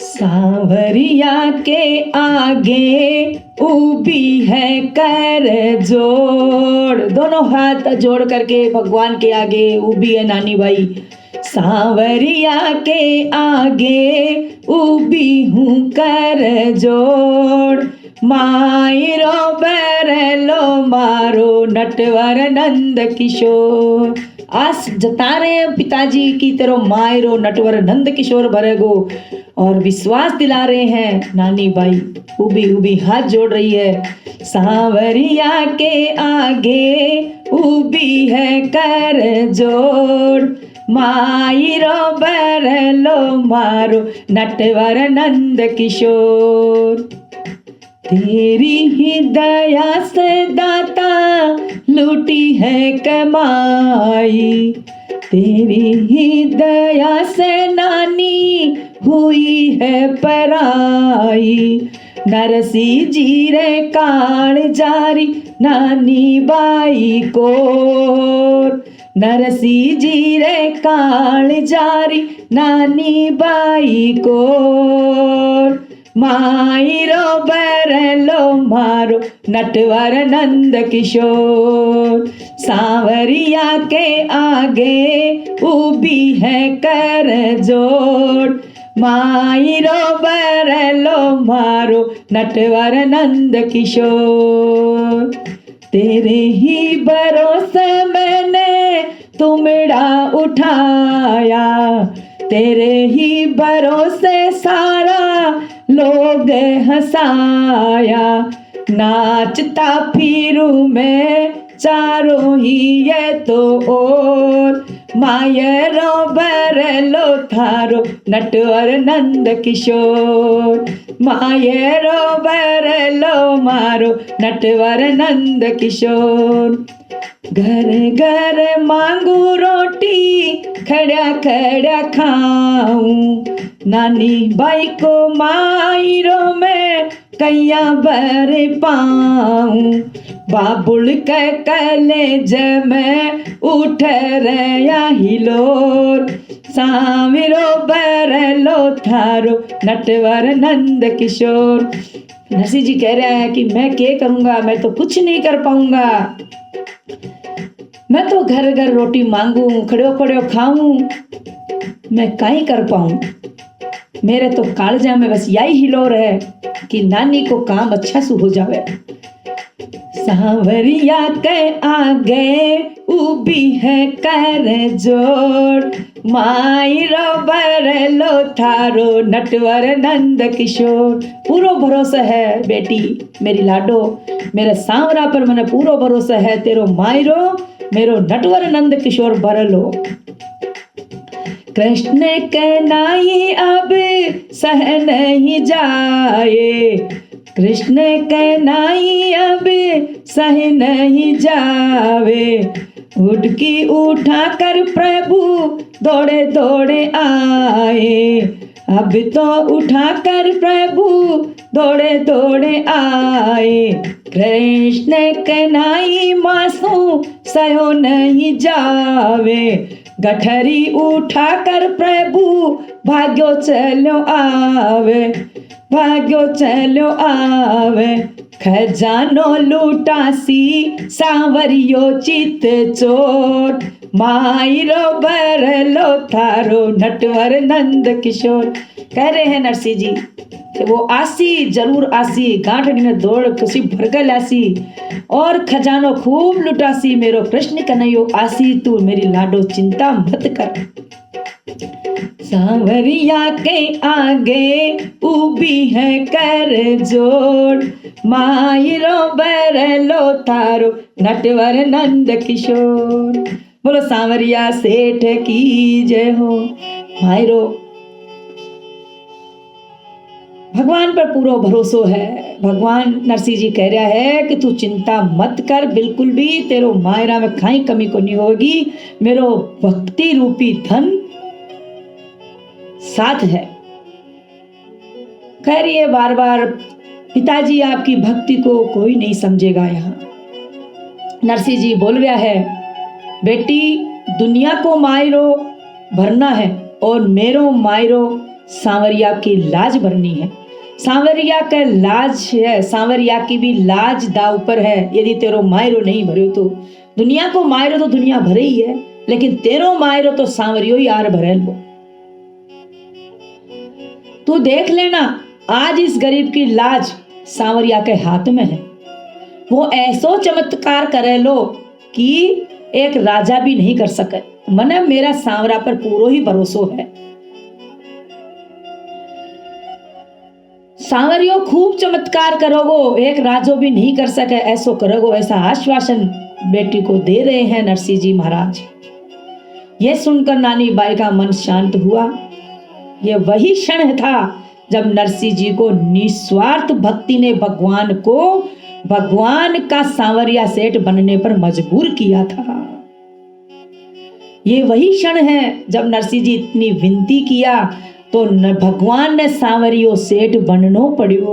सांवरिया के आगे ऊबी है कर जोड़, दोनों हाथ जोड़ करके भगवान के आगे ऊबी है नानी बाई। सांवरिया के आगे ऊबी हूँ कर जोड़, मायरो बैरलो मारो नटवर नंद किशोर। आस जता रहे हैं पिताजी की तेरो मायरो नटवर नंद किशोर भरेगो, और विश्वास दिला रहे हैं नानी बाई। उबी उबी हाथ जोड़ रही है। सांवरिया के आगे उबी है कर जोड़, मायरो बैरलो मारो नटवर नंद किशोर। तेरी ही दया से दाता लूटी है कमाई, तेरी ही दया से नानी हुई है पराई। नरसी जी रे काल जारी नानी बाई को, नरसी जी रे काल जारी नानी बाई को। मायरो बरलो मारो नटवर नंद किशोर, सांवरिया के आगे उभी है कर जोड़। मायरो बरलो मारो नटवर नंद किशोर, तेरे ही भरोसे मैंने तुमड़ा उठाया, तेरे ही भरोसे सारा लोग हंसाया। नाचता फिरूं मैं चारों ही ये तो और, मायरो बरलो थारो नटवर नंद किशोर। मायरो बरलो मारो नटवर नंद किशोर। घर घर मांगू रोटी खड़ा खड़ा खाऊं, नानी बाई को मायरो में कैया बर पाऊं। बाबुल के कलेज में उठ रया हिलोर, सांवरो बरलो थारो नटवर नंद किशोर। नरसिंह जी कह रहा है कि मैं क्या करूंगा, मैं तो कुछ नहीं कर पाऊंगा। मैं तो घर घर रोटी मांगू खड़ो खड़ो खाऊं, मैं काई कर पाऊं। मेरे तो कालजा में बस यही हिलोर है कि नानी को काम अच्छा से हो जावे। सांवरिया के आगे उभी है कर जोड़, मायरो बरलो थारो नटवर नंद किशोर। पूरो भरोसा है बेटी मेरी लाडो, मेरे सांवरा पर मने पूरो भरोसा है। तेरो मायरो मेरो नटवर नंद किशोर बरलो। कृष्ण के नाई अब सह नहीं जाए, कृष्ण के नाई अब सह नहीं जावे। उठकी उठा कर प्रभु दौड़े दौड़े आए, अब तो उठा कर प्रभु दौड़े दौड़े आए। कृष्ण के नाई मासू सयो नहीं जावे, गठरी उठा कर प्रभु भाग्यो चलो आवे, भाग्यो चलो आवे। खजानो लूटासी सांवरियो चित चोर, मायरो बरलो थारो नटवर नंद किशोर। कह रहे हैं नरसिंह जी कि वो आसी जरूर आसी, गांठड़ी में दौड़ खुशी भरगल आसी और खजानो खूब लुटासी। मेरो कृष्ण कन्हैयो आसी, तू मेरी लाडो चिंता मत कर। सांवरिया के आगे उभी है कर जोड़, मायरो बरलो थारो नटवर नंद किशोर। बोलो सांवरिया सेठ की जय हो। मायरो भगवान पर पूरा भरोसो है। भगवान नरसिंह जी कह रहा है कि तू चिंता मत कर, बिल्कुल भी तेरो मायरा में खाई कमी को नहीं होगी। मेरो भक्ति रूपी धन साथ है। कह रही है बार बार, पिताजी आपकी भक्ति को कोई नहीं समझेगा। यहाँ नरसिंह जी बोल रहा है, बेटी दुनिया को मायरो भरना है और मेरो मायरो सांवरिया की लाज भरनी है। सांवरिया का लाज है, सांवरिया की भी लाज दाव पर है। यदि तेरो मायरो नहीं भरे तो दुनिया को मायरो तो दुनिया भरे ही है, लेकिन तेरो मायरो तो सांवरियो ही आर भरे लो। तू देख लेना, आज इस गरीब की लाज सांवरिया के हाथ में है। वो ऐसो चमत्कार करे लो कि एक राजा भी नहीं कर सके। मने मेरा सांवरा पर पूरो ही भरोसो है। सांवरियो खूब चमत्कार करोगो, एक राजो भी नहीं कर सके ऐसो करोगो, ऐसा आश्वासन बेटी को दे रहे हैं नरसिंह जी महाराज। यह सुनकर नानी बाई का मन शांत हुआ। यह वही क्षण था जब नरसिंह जी को निस्वार्थ भक्ति ने भगवान को भगवान का सांवरिया सेठ बनने पर मजबूर किया था। ये वही क्षण है जब नरसिंह जी इतनी विनती किया तो न भगवान ने सांवरियो सेठ बननो पड़ियो।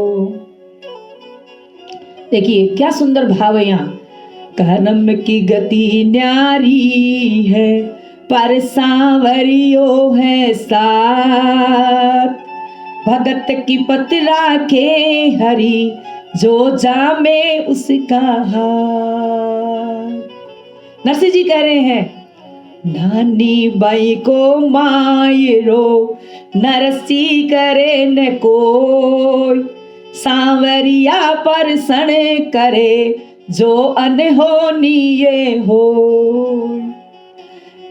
देखिए क्या सुंदर भाव है यहाँ। कर्म की गति न्यारी है पर सांवरियो है साथ, भगत की पत राखे हरि जो जामे उसका हाथ। नरसिंह जी कह रहे हैं, नानी बाई को मायरो नरसी करे न कोई, सांवरिया पर सण करे जो अनहोनी ये हो।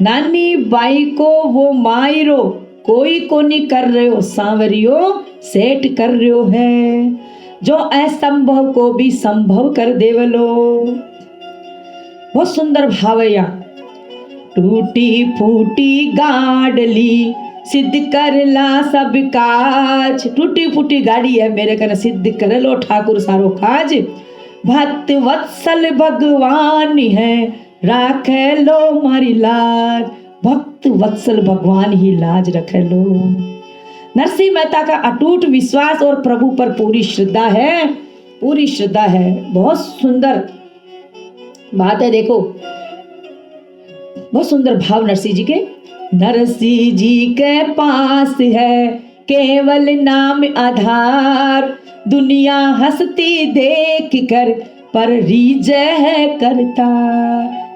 नानी बाई को वो मायरो कोई को नहीं कर रहे हो, सांवरियो सेठ कर रहे हो है, जो असंभव को भी संभव कर देवलो। बहुत सुंदर भाव है यहाँ। टूटी फूटी गाड़ली सिद्ध करला सब काज, टूटी फूटी गाड़ी है मेरे कने सिद्ध कर लो ठाकुर सारो काज, भक्त वत्सल भगवान है राखे लो मारी लाज, भक्त वत्सल भगवान ही लाज रखे लो। नरसिंह मेहता का अटूट विश्वास और प्रभु पर पूरी श्रद्धा है, पूरी श्रद्धा है। बहुत सुंदर बात है, देखो बहुत सुंदर भाव नरसिंह जी के। नरसिंह जी के पास है केवल नाम आधार, दुनिया हंसती देख कर पर रीजय है करता।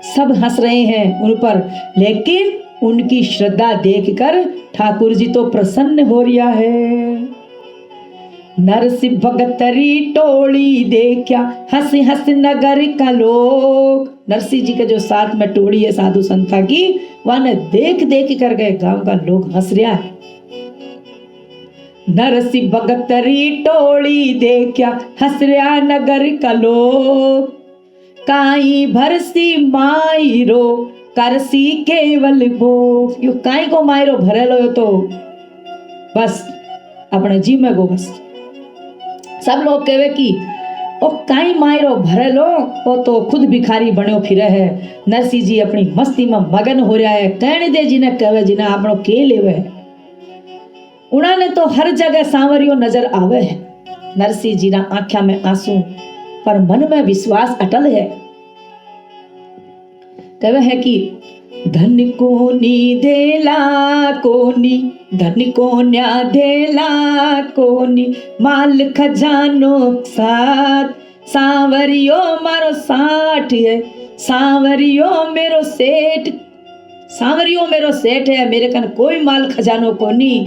सब हंस रहे हैं उन पर, लेकिन उनकी श्रद्धा देखकर ठाकुर जी तो प्रसन्न हो रहा है। नरसिंह भगतरी टोली देखा हंस हंस नगर का लोग। नरसिंह जी के जो साथ में टोली है साधु संता की, वहां देख देख कर गए गांव का लोग हंस रहा है। नरसिंह भगतरी टोली देखा हंस रहा नगर का लोग, काई भरसी मायरो करसी केवल भोग। यो काई को मायरो भरेलो तो बस अपने जी में गो बस। सब लोग कहे कि ओ काई मायरो भरेलो, वो तो खुद भिखारी बन्यो फिरे है। नरसिंह जी अपनी मस्ती में मगन हो रहा है। कहने दे जिन्हें कहे जिन्हें आपनो के लेवे है। उन्होंने तो हर जगह सांवरियो नजर आवे है। नरसिंह जी ना आंखों में आंसू पर मन में विश्वास अटल है। कहे है कि धन कोनी देला कोनी, धन को न्या देला कोनी, माल खजानो साथ, सांवरियो मारो साठ है, सांवरियो मेरो सेठ, सांवरियो मेरो सेठ है, मेरे कन कोई माल खजानो कोनी,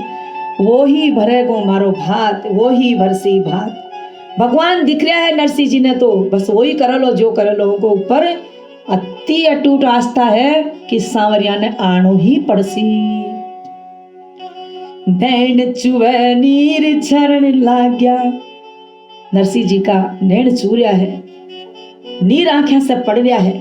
वो ही भरेगो मारो भात, वो ही भरसी भात। भगवान दिख रहा है नरसिंह जी ने तो बस वही कर लो जो कर लो। उनको ऊपर अति अटूट आस्था है कि सांवरिया ने आनो ही पड़सी। नैन चुवे नीर झरण लाग्या। नरसिंह जी का नैन चूरिया है, नीर आंखें से पड़ रहा है,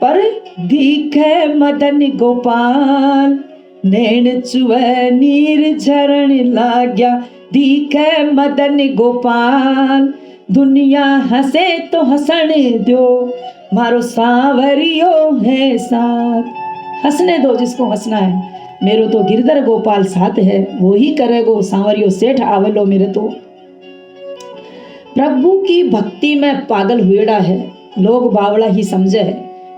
पर दिखे मदन गोपाल। नैन चुवे नीर झरण लाग्या, दिखे मदन गोपाल। दुनिया हंसे तो हंसने दो, मारो सांवरियो है साथ। हंसने दो जिसको हंसना है, मेरो तो गिरधर गोपाल साथ है, वो ही करेगो सांवरियो सेठ आवेलो मेरे तो। प्रभु की भक्ति में पागल हुएड़ा है, लोग बावड़ा ही समझे है,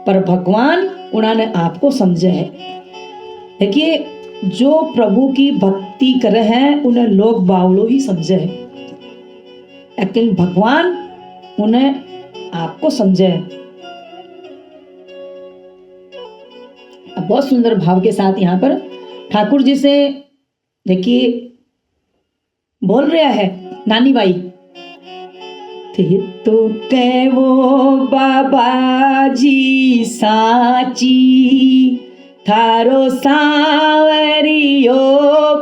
पर भगवान उन्होंने आपको समझे है। देखिए जो प्रभु की भक्ति करे हैं उन्हें लोग बावड़ो ही समझे है, लेकिन भगवान उन्हें आपको समझे है। बहुत सुंदर भाव के साथ यहाँ पर ठाकुर जी से देखिए बोल रहा है नानी बाई, थे तो कह वो बाबा जी साची, थारो सांवरियो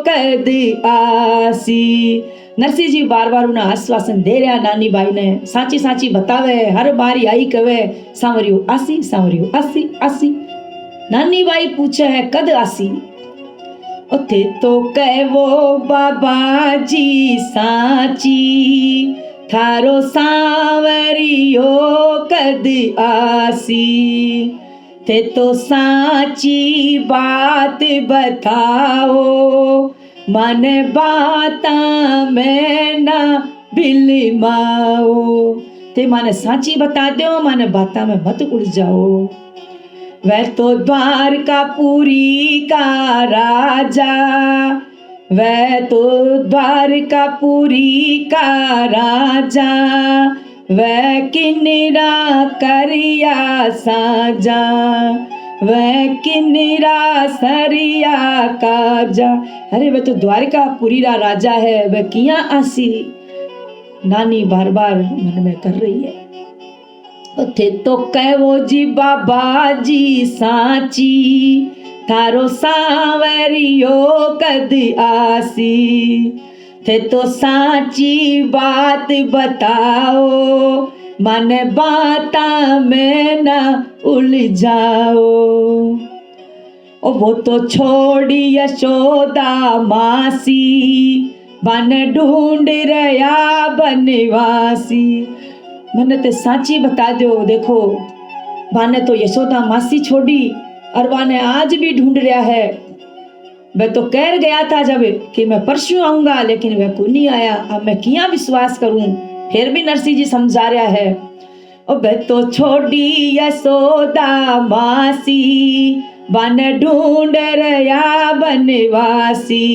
कद आसी। नरसिंह जी बार बार उन्हें आश्वासन दे रहा नानी बाई ने, साची साची बतावे, हर बार आई कवे सांवरियो आसी, सांवरियो आसी आसी। नानी बाई पूछे है कद आसी, उथे तो कह वो बाबा जी साची, थारो सांवरियो कद आसी। थे तो साची बात बताओ, मन बाता में ना बिलमाओ। ते माने साची बता दो, माने बाता में मत उड़ जाओ। वह तो द्वारकापुरी का राजा, वह तो द्वारकापुरी का राजा, वह किन्नरा करिया साजा, वह किन्नरा सरिया काजा। अरे वह तो द्वारकापुरी का राजा है, वह किया आसी। नानी बार बार मन में कर रही है। थे तो कहो जी बाबा जी साची, थारो सांवरियो कद आसी। थे तो साची बात बताओ, मन बाता में न उलझाओ। ओ वो तो छोड़ी यशोदा मासी, बन ढूंढ रया बनवासी। मैंने तो साची बता दो, देखो बाने तो यशोदा मासी छोड़ी और बाने आज भी ढूंढ रहा है। मैं तो कह गया था जब कि मैं परसों आऊंगा, लेकिन वह को नहीं आया। अब मैं किया विश्वास करूं, फिर भी नरसिंह जी समझा रहा है। अब तो छोड़ी यशोदा मासी, बन ढूंढ रहा बनवासी।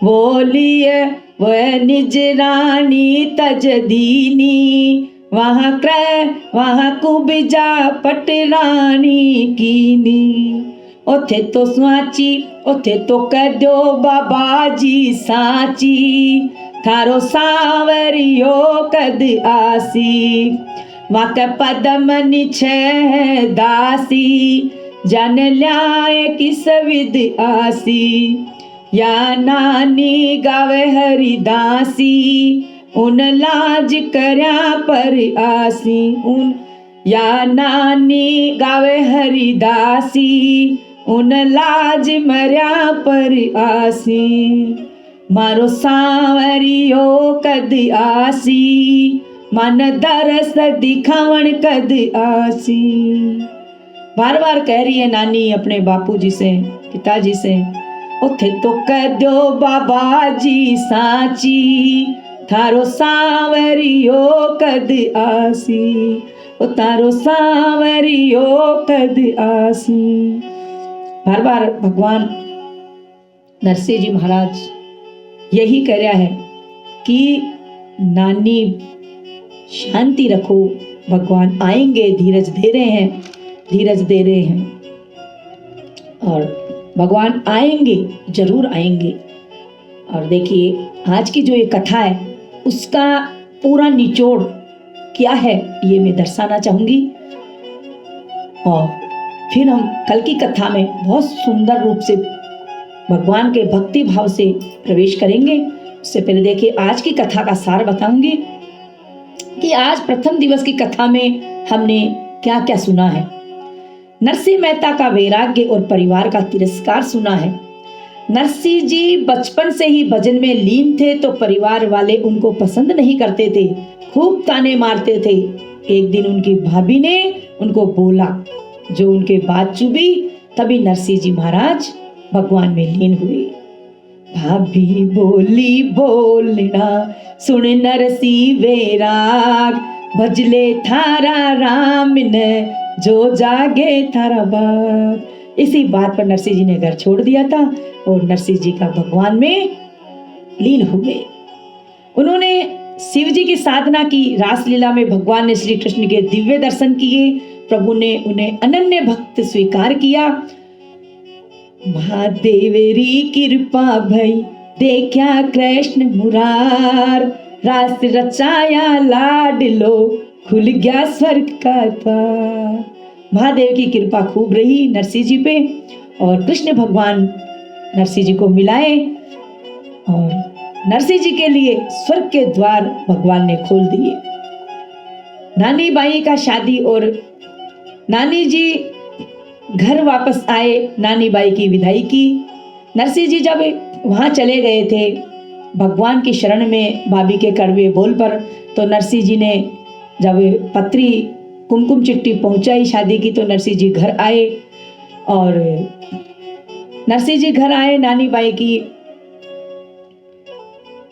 बोलिए वह निज रानी तज दीनी, वहाँ कुबजा पटरानी कीनी। ओथे तो साची, ओथे तो कह दो बाबा जी साची, थारो सांवरियो कद आसी। वाक पदम निछे दासी, जन ल्याए किस विद आसी। या नानी गावे हरिदासी, उन लाज करया पर आसी। उन या नानी गावे हरिदासी, उन लाज मर्या पर आसी। मारो सांवरियो कद आसी, मन दरस दिखावन कद आसी। बार बार कह रही है नानी अपने बापूजी से, पिताजी से। उथे तो कह दो बाबा जी साची, थारो सांवरियो कद आसी। ओ तारो सांवरियो कद आसी। बार बार भगवान नरसिंह जी महाराज यही कह रहा है कि नानी शांति रखो, भगवान आएंगे, धीरज दे रहे हैं, धीरज दे रहे हैं। और भगवान आएंगे, जरूर आएंगे। और देखिए आज की जो ये कथा है उसका पूरा निचोड़ क्या है ये मैं दर्शाना चाहूंगी। और फिर हम कल की कथा में बहुत सुंदर रूप से भगवान के भक्ति भाव से प्रवेश करेंगे। उससे पहले देखिए आज की कथा का सार बताऊंगी कि आज प्रथम दिवस की कथा में हमने क्या क्या सुना है। नरसिंह मेहता का वैराग्य और परिवार का तिरस्कार सुना है। नरसिंह जी बचपन से ही भजन में लीन थे तो परिवार वाले उनको पसंद नहीं करते थे, खूब ताने मारते थे। एक दिन उनकी भाभी ने उनको बोला, जो उनके बात चुभी, तभी नरसिंह जी महाराज भगवान में लीन हुए। भाभी बोली बोलना सुन नरसिंह वैराग, भजले थारा राम ने जो जागे थारा बाग। इसी बात पर नरसिंह जी ने घर छोड़ दिया था और नरसिंह जी का भगवान में लीन हो गए। उन्होंने शिव जी की साधना की। रासलीला में भगवान ने श्री कृष्ण के दिव्य दर्शन किए। प्रभु ने उन्हें अनन्य भक्त स्वीकार किया। महादेवेरी कृपा भई, देखा कृष्ण मुरार, रास रचाया लाडलो, खुल गया स्वर्ग का द्वार। महादेव की कृपा खूब रही नरसिंह जी पे और कृष्ण भगवान नरसिंह जी को मिलाए और नरसिंह जी के लिए स्वर्ग के द्वार भगवान ने खोल दिए। नानी बाई का शादी और नानी जी घर वापस आए। नानी बाई की विदाई की। नरसिंह जी जब वहां चले गए थे भगवान की शरण में भाभी के कड़वे बोल पर, तो नरसिंह जी ने जब पत्री कुमकुम चिट्ठी पहुंचाई शादी की, तो नरसिंह जी घर आए। और नरसिंह जी घर आए, नानी बाई की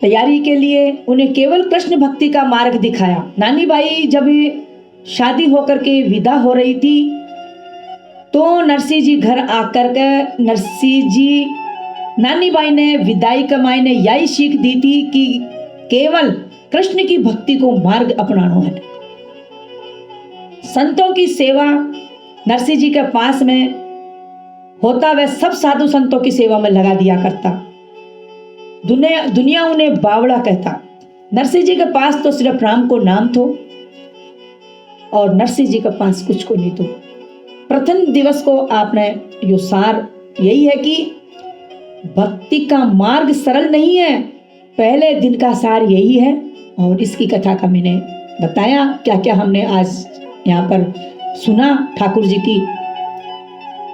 तैयारी के लिए उन्हें केवल कृष्ण भक्ति का मार्ग दिखाया। नानी बाई जब शादी होकर के विदा हो रही थी तो नरसिंह जी घर आकर के नरसिंह जी नानी बाई ने विदाई के मायने यही सीख दी थी कि केवल कृष्ण की भक्ति को मार्ग अपनाना है। संतों की सेवा नरसिंह जी के पास में होता, वह सब साधु संतों की सेवा में लगा दिया करता। दुनिया उन्हें बावड़ा कहता। नरसिंह जी के पास तो सिर्फ राम को नाम तो और नरसिंह जी के पास कुछ को नहीं तो। प्रथम दिवस को आपने यो सार यही है कि भक्ति का मार्ग सरल नहीं है, पहले दिन का सार यही है। और इसकी कथा का मैंने बताया क्या क्या हमने आज यहाँ पर सुना ठाकुर जी की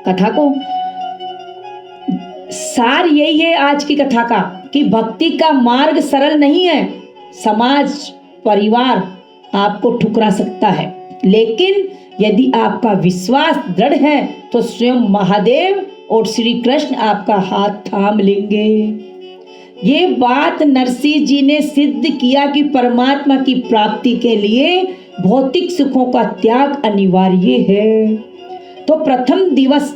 कथा को। सार यही है आज की कथा का कि भक्ति का मार्ग सरल नहीं है। समाज परिवार आपको ठुकरा सकता है, लेकिन यदि आपका विश्वास दृढ़ है तो स्वयं महादेव और श्री कृष्ण आपका हाथ थाम लेंगे। ये बात नरसिंह जी ने सिद्ध किया कि परमात्मा की प्राप्ति के लिए भौतिक सुखों का त्याग अनिवार्य है। तो प्रथम दिवस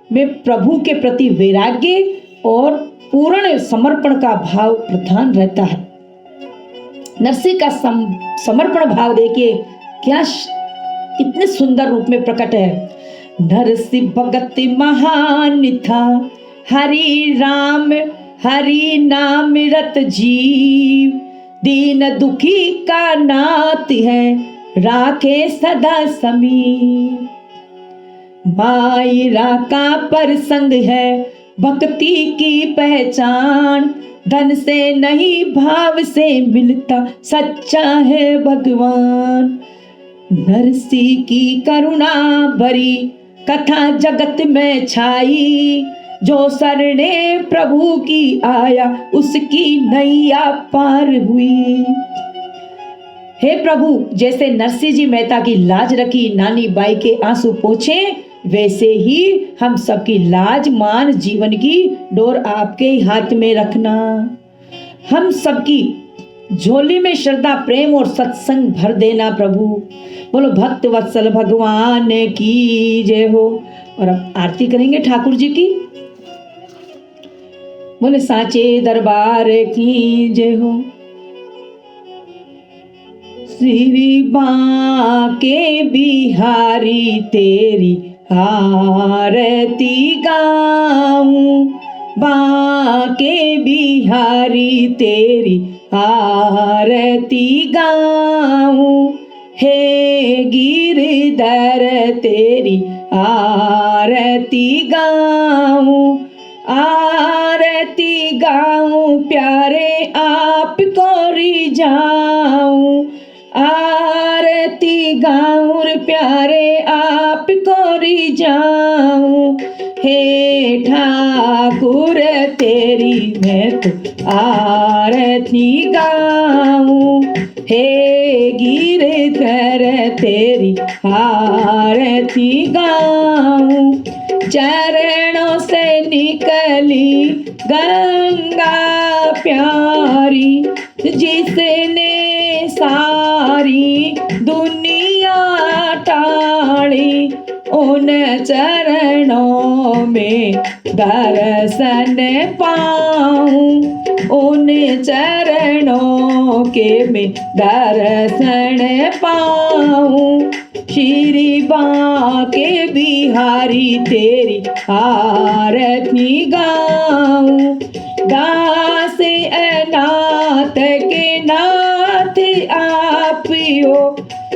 में प्रभु के प्रति वैराग्य और पूर्ण समर्पण का भाव प्रधान रहता है। नरसिंह का समर्पण भाव देखिए क्या कितने सुंदर रूप में प्रकट है। नरसिंह भगत महान था, हरि नाम रत जीव, दीन दुखी का नाथ है, राखे सदा समीप। मायरा का प्रसंग है, भक्ति की पहचान, धन से नहीं भाव से मिलता, सच्चा है भगवान। नरसिंह की करुणा भरी कथा जगत में छाई, जो शरणे प्रभु की आया, उसकी नैया पार हुई। हे प्रभु, जैसे नरसिंह जी मेहता की लाज रखी, नानी बाई के आंसू पोंछे, वैसे ही हम सबकी लाज मान जीवन की डोर आपके हाथ में रखना। हम सबकी झोली में श्रद्धा प्रेम और सत्संग भर देना प्रभु। बोलो भक्त वत्सल भगवान की जय हो। और अब आरती करेंगे ठाकुर जी की। बोले साचे दरबार की जय हो। श्री बांके बिहारी तेरी आरती गाऊं, बांके बिहारी तेरी आरती गाऊं, हे गिरधर तेरी आरती गाऊं, आरती गाऊं प्यारे आपको रिझाऊं, आरती गाऊं प्यारे आपको रिझाऊं, हे ठाकुर तेरी मैं तो आरती गाऊं, हे गिरधर तेरी आरती गाऊं। चरणों से निकली गंगा प्यारी, जिसने सारी दुनिया टाड़ी, उन चरणों में दर्शन पाऊं, उन चरणों के में दर्शन पाऊं। श्री बांके बिहारी तेरी आरती गाऊं, दास अनाथ के नाथ आप हो,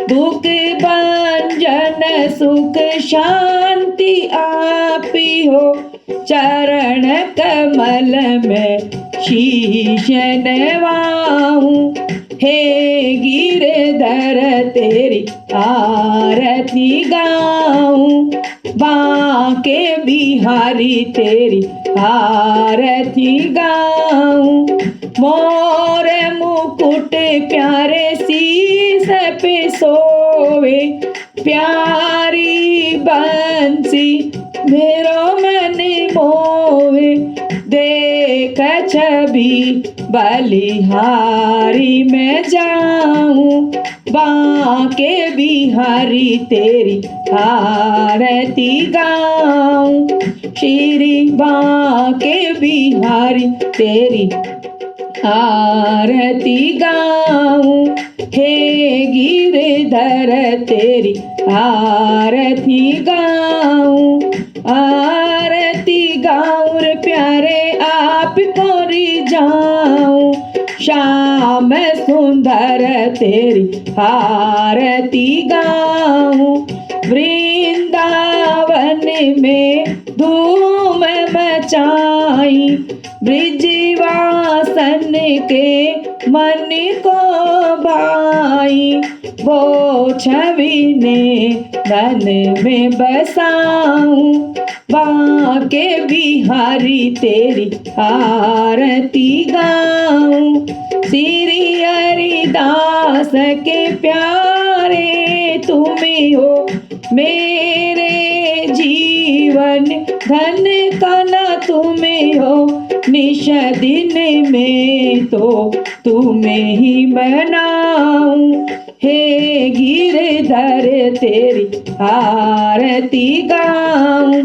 दुख भंजन सुख शांति आप हो, चरण कमल में शीश नवाऊं, हे गिरधर तेरी आरती गाऊं, बांके बिहारी तेरी आरती गाऊं। मोर मुकुट प्यारे शीस पे सोवे, प्यारी बंसी मेरो मन मोवे, देख छवि बल बलिहारी मैं जाऊं, बांके बिहारी तेरी आरती गाऊं। श्री बांके बिहारी तेरी आरती गाऊं, हे गिरधर तेरी आरती गाऊं। आरती गाऊं रे प्यारे आपको रिझाऊं, श्याम सुंदर तेरी आरती गाऊं। वृंदावन में धूम मचाई, ब्रिजवासन के मन को भाई। वो छवि ने मन में बसाऊं, बांके बिहारी तेरी आरती गाऊं। श्री हरिदास के प्यारे तुम हो, मेरे जीवन धन का न तुम हो। निश दिन में तो तुम्हें ही मनाऊं, हे गिरधर तेरी आरती गाऊं।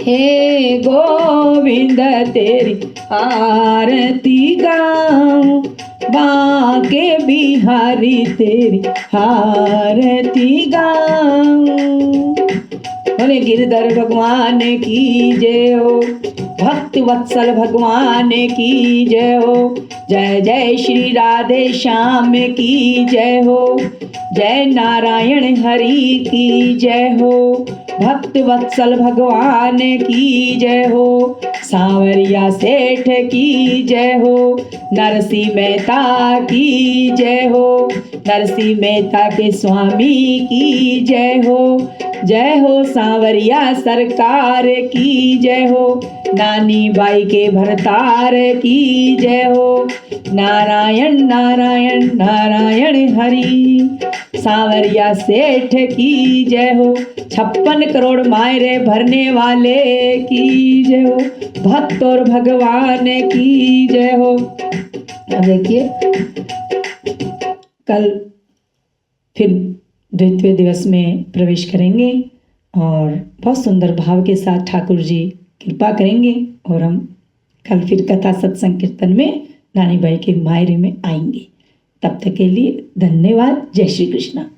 हे गोविंद तेरी आरती गाऊं, बांके बिहारी तेरी आरती गाऊं। बोले गिरधर भगवान की जय हो, भक्त वत्सल भगवान की जय हो। जय जय श्री राधे श्याम की जय हो, जय नारायण हरि की जय हो। भक्त वत्सल भगवान की जय हो, सांवरिया सेठ की जय हो। नरसिंह मेहता की जय हो, नरसिंह मेहता के स्वामी की जय हो। जय हो सांवरिया सरकार की जय हो, नानी बाई के भरतार की जय हो। नारायण नारायण नारायण हरि, सांवरिया सेठ की जय हो। 56 करोड़ मायरे भरने वाले की जय हो, भक्त और भगवान की जय हो। अब देखिए कल फिर द्वितीय दिवस में प्रवेश करेंगे और बहुत सुंदर भाव के साथ ठाकुर जी कृपा करेंगे और हम कल फिर कथा सत्संग कीर्तन में नानी बाई के मायरे में आएंगे। तब तक के लिए धन्यवाद। जय श्री कृष्णा।